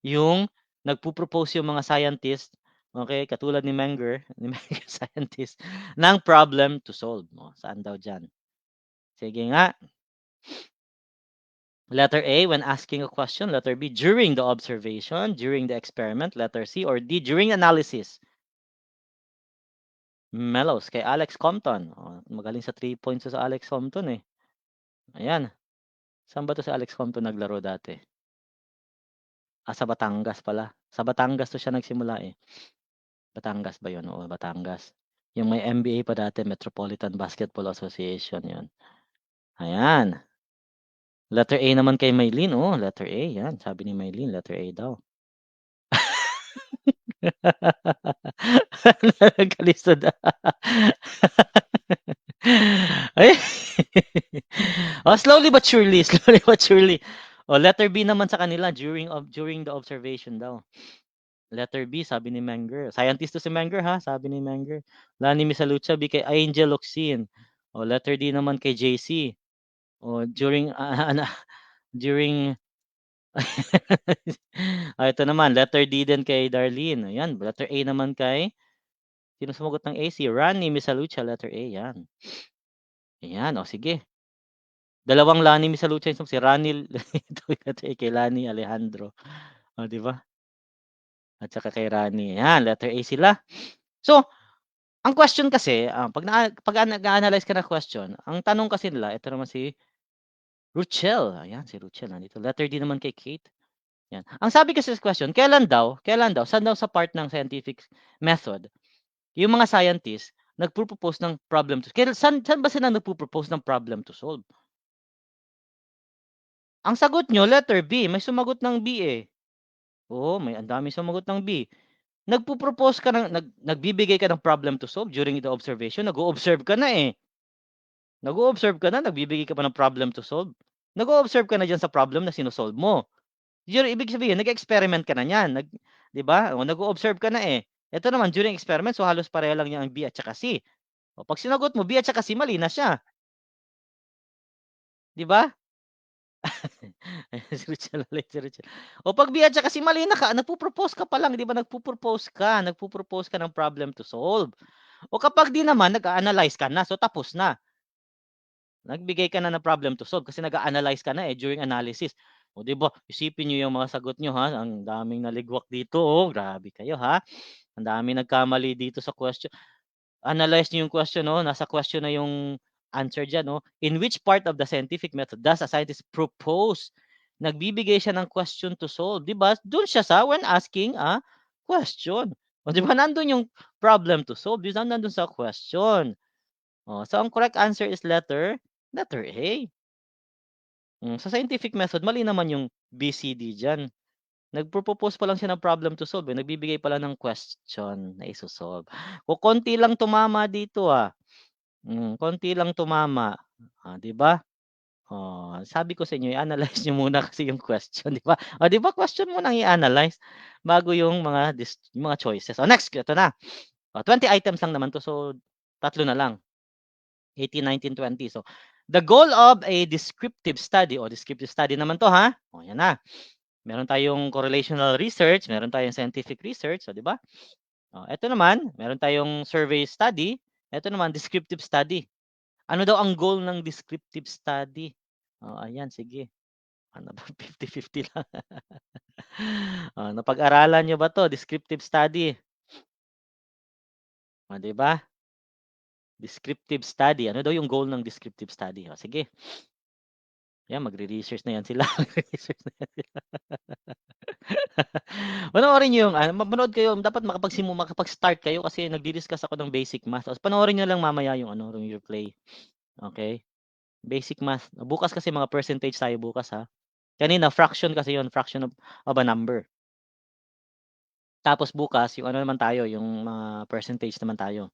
Yung nagpo-propose yung mga scientist, okay, katulad ni Menger, ni Menger scientist, ng problem to solve. Saan daw diyan? Sige nga. Letter A, when asking a question. Letter B, during the observation, during the experiment. Letter C or D, during analysis. Mellows kay Alex Compton. Magaling sa 3 points sa Alex Compton, eh. Ayan. Saan ba 'to si Alex Compton naglaro dati? Sa Batangas pala. Sa Batangas 'to siya nagsimula, eh. Batangas ba 'yun? Oo, Batangas. Yung may MBA pa dati, Metropolitan Basketball Association 'yun. Ayan. Letter A naman kay Maylin, letter A 'yan, sabi ni Maylin letter A daw. Nagkalista na. Ay. Slowly but surely, slowly but surely. Letter B naman sa kanila, during the observation daw. Letter B, sabi ni Menger. Scientist 'to si Menger, ha, sabi ni Menger. Lani Misalucha B kay Angel Locsin. Letter D naman kay JC. During, during ito naman, letter D din kay Darlene. Ayan, letter A naman kay, sino sumagot ng A? Si Rani Misalucha, letter A, 'yan. Ayan, sige. Dalawang Lani Misalucha yung si Rani letter A kay Lani Alejandro. 'Di ba? At saka kay Rani. Ayan, letter A sila. So, ang question kasi, 'pag nag-a-analyze ka ng question, ang tanong kasi nila, ito naman si Ruchel. Ayan, si Ruchel nandito. Letter D naman kay Kate. Yan. Ang sabi kasi sa question, kailan daw, saan daw sa part ng scientific method, yung mga scientist nagpo-propose ng problem to, saan ba sila nagpo-propose ng problem to solve? Ang sagot niyo letter B, may sumagot ng B, eh. Oo, may ang daming sumagot ng B. Nagpo-propose ka ng nagbibigay ka ng problem to solve during the observation, nag-o-observe ka na, eh. Nag-o-observe ka na, nagbibigay ka pa ng problem to solve. Nag-o-observe ka na diyan sa problem na sino-solve mo. Ibig sabihin nag-experiment ka na niyan, 'di ba? Nag-o-observe ka na, eh. Ito naman during experiment, so halos pareho lang 'yang B at saka C. O, pag sinagot mo B at saka C, mali na siya. Di ba? Si Richelle ulit, si Richelle. O pag B at saka C, mali na ka. Nagpo-propose ka pa lang, di ba? Nagpo-propose ka ng problem to solve. O kapag di naman, nag-a-analyze ka na. So, tapos na. Nagbigay ka na ng problem to solve kasi nag-a-analyze ka na during analysis. O 'di ba, isipin niyo yung mga sagot niyo ha, ang daming naligwak dito oh, grabe kayo ha. Ang daming nagkamali dito sa question. Analyze niyo yung question no, nasa question na yung answer diyan no. In which part of the scientific method does a scientist propose? Nagbibigay siya ng question to solve, 'di ba? Doon siya sa when asking a question. O 'di ba nandun yung problem to solve, di nandun sa question. Oh, so ang correct answer is letter A. Sa scientific method mali naman yung BCD diyan. Nagpo-propose pa lang siya ng problem to solve, nagbibigay pa lang ng question na iso-solve. Konti lang tumama dito, konti lang tumama, 'di ba? Oh, sabi ko sa inyo i-analyze niyo muna kasi yung question, 'di ba? Oh, 'di ba question muna ang i-analyze bago yung yung mga choices. Oh, next ito na. 20 items lang naman 'to, so tatlo na lang. 18, 19, 20. So, the goal of a descriptive study naman 'to ha. Oh, yan na. Meron tayong correlational research, meron tayong scientific research, so 'di ba? Oh, ito naman, meron tayong survey study, ito naman descriptive study. Ano daw ang goal ng descriptive study? Oh, ayan sige. Ano ba 50-50 lang. Oh, napag-aralan niyo ba 'to, descriptive study? Oh, 'di ba? Descriptive study. Ano daw yung goal ng descriptive study? Oh, sige. Yan, magre-research na yan sila. Magre-research na yan sila. Panoorin niyo yung manood kayo, dapat makapag-start kayo kasi nagdi-discuss ako ng basic math. Tapos panoorin niyo lang mamaya yung yung replay. Okay? Basic math. Bukas kasi mga percentage tayo bukas ha. Kanina fraction kasi yon, fraction of a number. Tapos bukas yung naman tayo, yung mga percentage naman tayo.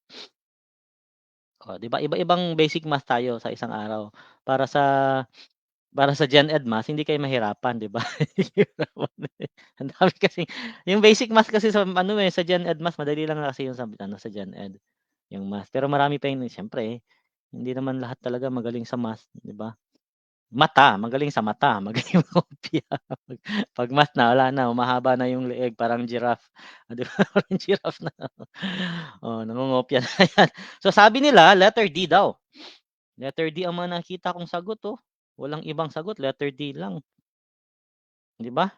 O, 'di ba? Iba-ibang basic math tayo sa isang araw para sa Gen Ed Math hindi kayo mahirapan, 'di ba? Ang dami kasing yung basic math kasi sa sa Gen Ed Math madali lang kasi yung sa Gen Ed, yung math. Pero marami pa yung siyempre hindi naman lahat talaga magaling sa math, 'di ba? Magaling sa mata, magaling magkopya. 'Pag math na wala na, humahaba na yung leeg parang giraffe, 'di ba? Parang giraffe na. Oh, nangongopya na yan. So sabi nila letter D daw. Letter D ang mga nakita kong sagot, oh. Walang ibang sagot, letter D lang. 'Di ba?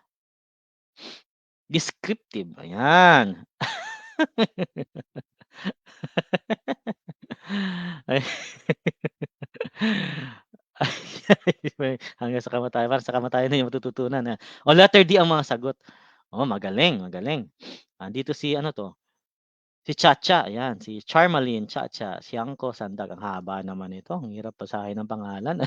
Descriptive, ayan. Ay. Hanggang sa kamatayan, parang sa kamatayan na yung matututunan, O letter D ang mga sagot. Oh, magaling, magaling. Dito si ano 'to, si Chacha, ayan, si Charmaline Chacha Siangco Sandag. Ang haba naman nito, ang hirap basahin ng pangalan.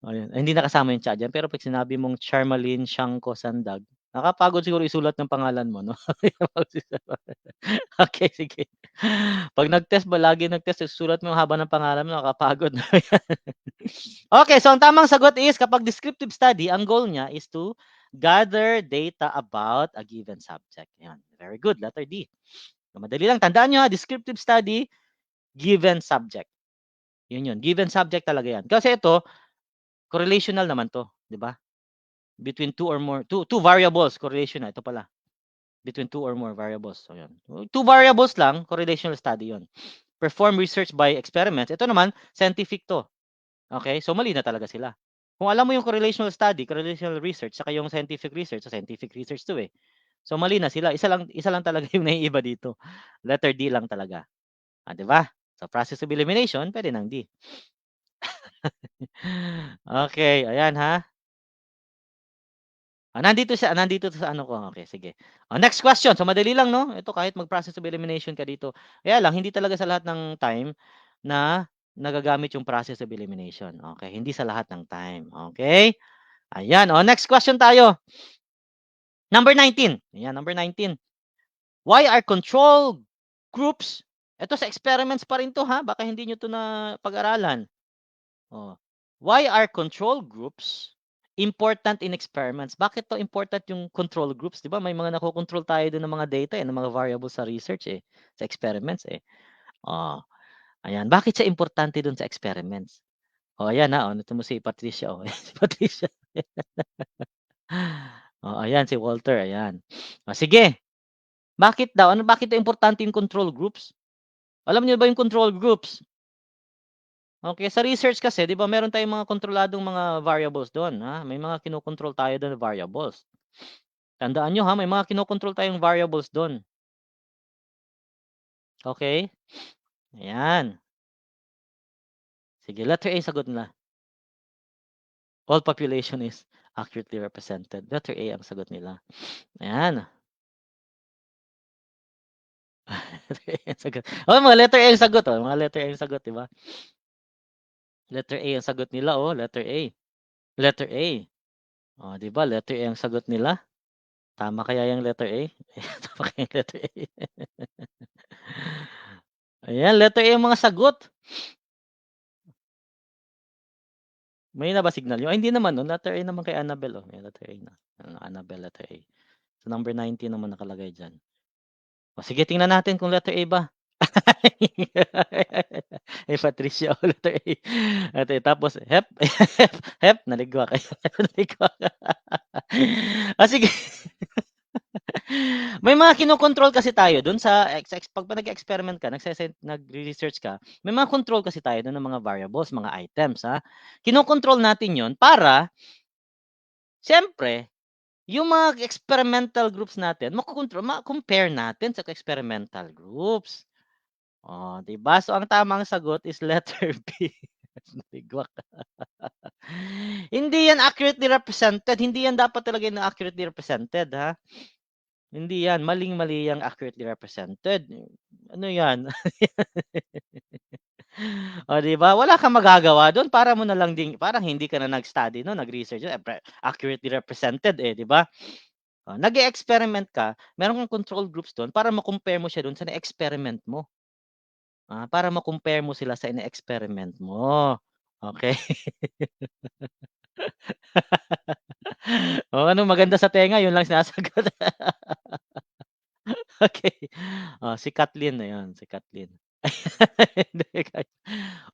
Ayun, hindi nakasama yung Cha diyan, pero 'pag sinabi mong Charmaline Siangco Sandag, nakakapagod siguro isulat ng pangalan mo 'no? Okey, sige. 'Pag nag-test ba, lagi nag-test, isusulat mo yung haba ng pangalan mo, nakakapagod na yan. Okay, so ang tamang sagot is kapag descriptive study, ang goal niya is to gather data about a given subject. Yan, very good, letter D. So, madali lang, tandaan niyo descriptive study, given subject. Yun, given subject talaga yan. Kasi ito, correlational naman 'to, 'di ba? Between two or more, two variables, correlation na, ito pala. Between two or more variables. So, yun. Two variables lang, correlational study yun. Perform research by experiments. Ito naman, scientific to. Okay? So, mali na talaga sila. Kung alam mo yung correlational study, correlational research, saka yung scientific research, so scientific research to eh. So, mali na sila. Isa lang talaga yung naiiba dito. Letter D lang talaga. 'Di ba? So, process of elimination, pwede ng D. Okay, ayan ha. Nandito sa ano ko, okay sige. Next question, so madali lang 'no, ito kahit mag-process of elimination ka dito. Kaya lang hindi talaga sa lahat ng time na nagagamit yung process of elimination, okay, hindi sa lahat ng time, okay? Ayan, next question tayo. Number 19, ayan number 19. Why are control groups, ito sa experiments pa rin 'to ha, baka hindi niyo 'to napag-aralan. Oh, why are control groups important in experiments? Bakit 'to important yung control groups? 'Di ba may mga nakokontrol tayo dun ng mga data, ng mga variables sa research, sa experiments, Oh. Ayan, bakit siya importante dun sa experiments? Oh, ayan, nito mo si Patricia, si Patricia. Oh, ayan si Walter, ayan. Oh, sige, bakit daw importante yung control groups? Alam niyo ba yung control groups? Okay, sa research kasi 'di ba meron tayong mga kontroladong mga variables do'n, may mga kinokontrol tayo do'n na variables. Tandaan niyo, may mga kinokontrol tayong variables do'n, okey? Ayan, sige letter A sagot nila, all population is accurately represented, letter A ang sagot nila, ayan. Letter A ang sagot, mga letter A ang sagot, mga letter A ang sagot 'di ba? Letter A ang sagot nila, letter A, letter A. 'Di ba letter A ang sagot nila? Tama kaya yung letter A? Tama kaya yung letter A? Ayan, letter A ang mga sagot. Mahina ba signal niyo? Ay hindi naman 'no, letter A naman kay Annabelle, may letter A na. Annabelle, letter A. So, number 19 naman nakalagay diyan. Sige tingnan natin kung letter A ba. Eh, Patricia, letter A. Letter A, tapos hep, hep, naligwa kayo, naligwa ka. Sige. May mga kinokontrol kasi tayo dun sa 'pag nag-e-experiment ka, nagre-research ka, may mga control kasi tayo dun ng mga variables, mga items, Kinokontrol natin yon para siyempre yung mga experimental groups natin ma-compare natin sa experimental groups. 'Di ba? So, ang tamang sagot is letter B. Naligwak. Hindi yan accurately represented, hindi yan dapat talaga na accurately represented, Hindi yan, maling-mali yang accurately represented. Ano yan? 'Di ba? Wala kang magagawa dun, para mo na lang din parang hindi ka na nag-study no, nag-research, accurately represented, 'di ba? Nag-e-experiment ka, meron kang control groups dun para ma-compare mo siya dun sa na-experiment mo. Para ma-compare mo sila sa ine-experiment mo, okey. Ano maganda sa tenga yun lang sinasagot. Okey. Si Kathleen na yun, si Kathleen. Hindi kahit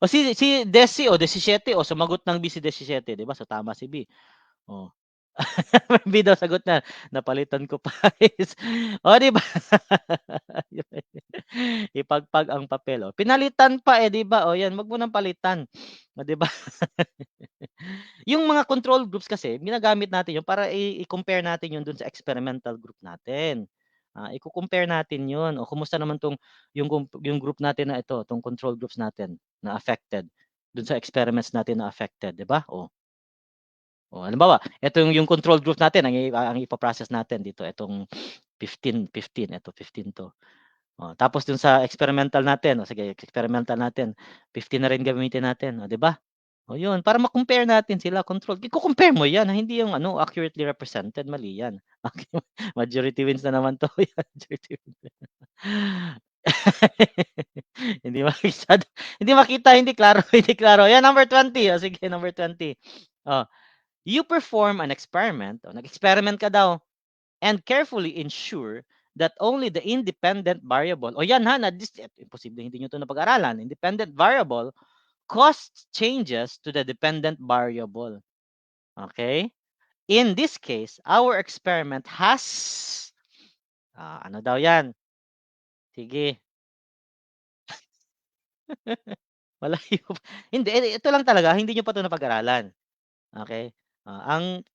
si Desi, 17, sumagot ng B si 17, 'di ba? So, tama si B. Oh. B daw sagot na, napalitan ko pa is 'di ba? Ipagpag ang papel, pinalitan pa, 'di ba? 'Yan, 'wag mo ng palitan, 'di ba? Yung mga control groups kasi ginagamit natin yun para i-compare natin yun dun sa experimental group natin. Iko-compare natin yun, kumusta naman 'tong yung group natin na ito, 'tong control groups natin na affected dun sa experiments natin na affected, 'di ba? Halimbawa, ito yung control group natin ang ipo-process natin dito, itong 15, eto 15 'to. Tapos dun sa experimental natin, sige experimental natin, 15 na rin gagamitin natin, 'di ba? Yun para ma-compare natin sila, iko-compare mo yan, hindi yung accurately represented, mali yan. Okay, majority wins na naman 'to, yan majority wins. Hindi masyado hindi makita, hindi klaro, hindi klaro. Yan number 20, sige number 20. Oh, you perform an experiment, nag-experiment ka daw, and carefully ensure that only the independent variable, yan imposible hindi niyo 'to napag-aralan, independent variable causes changes to the dependent variable. Okay? In this case, our experiment has, ano daw yan? Sige. Malayo pa. Hindi, ito lang talaga, hindi niyo pa 'to napag-aralan. Okay? Ang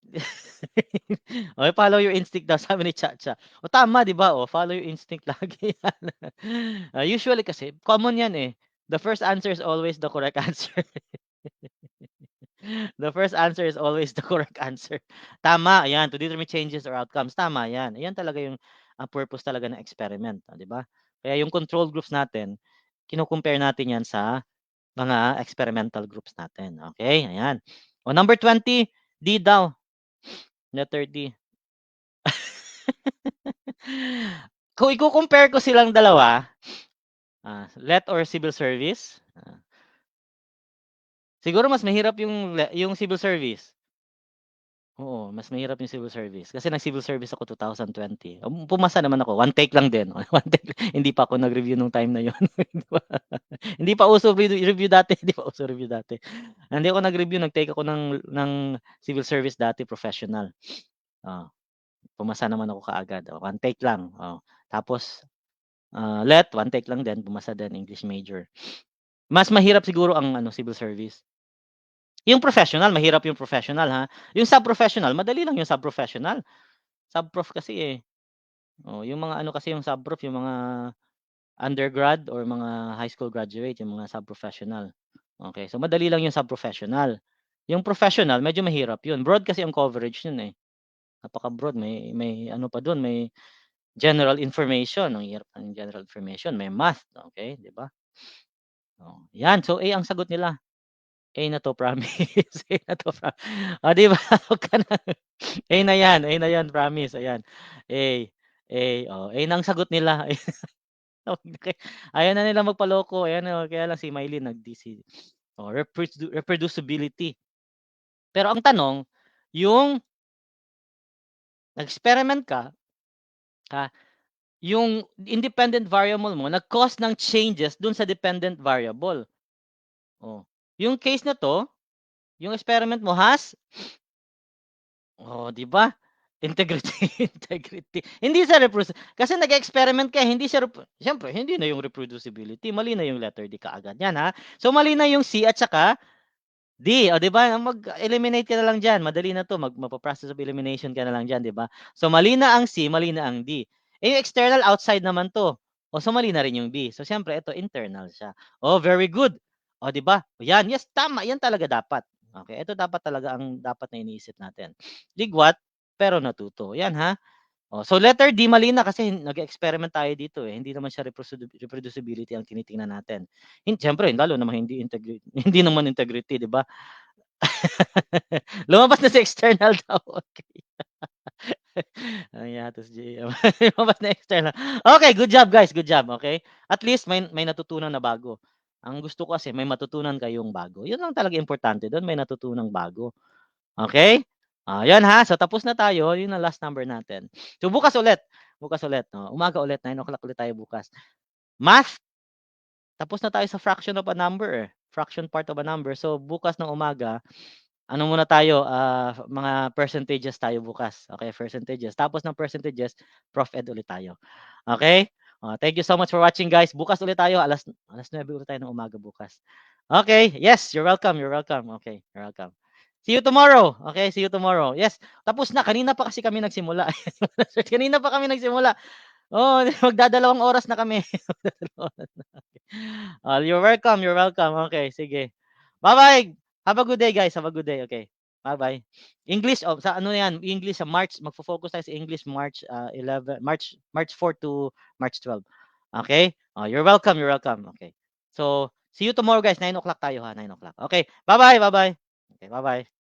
follow your instinct daw sabi ni Chacha. Tama 'di ba, follow your instinct lagi yan. Usually kasi common yan, the first answer is always the correct answer. The first answer is always the correct answer. Tama, ayan, to determine changes or outcomes, tama yan. Ayan talaga yung, purpose talaga ng experiment, 'di ba? Kaya yung control groups natin, kino-compare natin yan sa mga experimental groups natin, okay, ayan. Number 20, D daw, letter D. Kung iko-compare ko silang dalawa, let or civil service, siguro mas mahirap yung civil service. Oo, mas mahirap yung civil service. Kasi nag-civil service ako 2020. Pumasa naman ako, one take lang din, one take hindi pa ako nag-review nung time na yun, 'di ba? Hindi pa uso review dati, hindi pa uso review dati. Hindi ako nag-review, nag-take ako ng civil service dati, professional. Oo, pumasa naman ako kaagad, one take lang, Tapos, one take lang din, pumasa din, English major. Mas mahirap siguro ang ano, civil service. Yung professional, mahirap yung professional, ha. Yung sub-professional, madali lang yung sub-professional. Sub-prof kasi, eh. Yung mga ano kasi yung sub-prof, yung mga undergrad or mga high school graduate, yung mga sub-professional. Okay, so madali lang yung sub-professional. Yung professional, medyo mahirap yun. Broad kasi ang coverage yun, eh. Napaka-broad, may ano pa dun, may general information. Ang hirap ng general information, may math, okay, 'di ba? 'Yan. So, A ang sagot nila. A na 'to, promise. A na 'to, 'di ba? Wag ka na A na 'yan, promise, ayan. A, A, A na ang sagot nila. Ayaw na nila magpaloko, ayan, kaya lang si Mylene nag-DC. Reproducibility. Pero ang tanong, yung nag-experiment ka, ah, yung independent variable mo nag-cause ng changes dun sa dependent variable. Yung case na 'to, yung experiment mo has 'di ba? Integrity, integrity. Hindi sa kasi nag-experiment ka, hindi siya siyempre hindi na yung reproducibility, mali na yung letter D kaagad yan, ha. So, mali na yung C at saka D, 'di ba? Mag-eliminate ka na lang diyan, madali na 'to, magpo-process of elimination ka na lang diyan, 'di ba? So, mali na ang C, mali na ang D. Yung external outside naman 'to. So mali na rin yung B. So, siyempre ito internal siya. Very good. 'Di ba? Yan, yes, tama, yan talaga dapat. Okay, ito dapat talaga ang dapat na iniisip natin. Ligwat, pero natuto. Yan, ha? So letter D mali na kasi nag-experiment tayo dito, eh. Hindi naman siya reproducibility ang tinitingnan natin. Siyempre lalo naman hindi integrity, hindi naman integrity, 'di ba? Lumabas na sa external daw, okey. Ang yatas JM. Lumabas na external. Okay, good job guys, good job, okay? At least may natutunan na bago. Ang gusto ko kasi may matutunan kayong bago. 'Yun lang talaga importante do'n, may natutunang bago. Okay? 'Yan ha. So tapos na tayo, 'yun ang last number natin. So bukas ulit, umaga ulit, 9:00 ulit tayo bukas. Math, tapos na tayo sa fraction of a number, eh, fraction part of a number. So bukas ng umaga, ano muna tayo, mga percentages tayo bukas, okay, percentages. Tapos ng percentages, Prof. Ed ulit tayo. Okay? Thank you so much for watching guys. Bukas ulit tayo, alas 9 ulit tayo ng umaga bukas. Okay, yes, you're welcome, you're welcome. Okay, you're welcome. See you tomorrow. Okay, see you tomorrow. Yes, tapos na. Kanina pa kasi kami nagsimula. Kanina pa kami nagsimula. Magdadalawang oras na kami. Magdadalawang oras na. You're welcome, you're welcome. Okay, sige. Bye-bye. Have a good day, guys. Have a good day. Okay. Bye-bye. English, sa ano yan, English sa March, magfo-focus tayo sa English March 11, March 4 to March 12. Okay? You're welcome, you're welcome. Okay. So, see you tomorrow, guys. 9:00 tayo ha, 9:00. Okay. Bye-bye, bye-bye. Okay, bye-bye.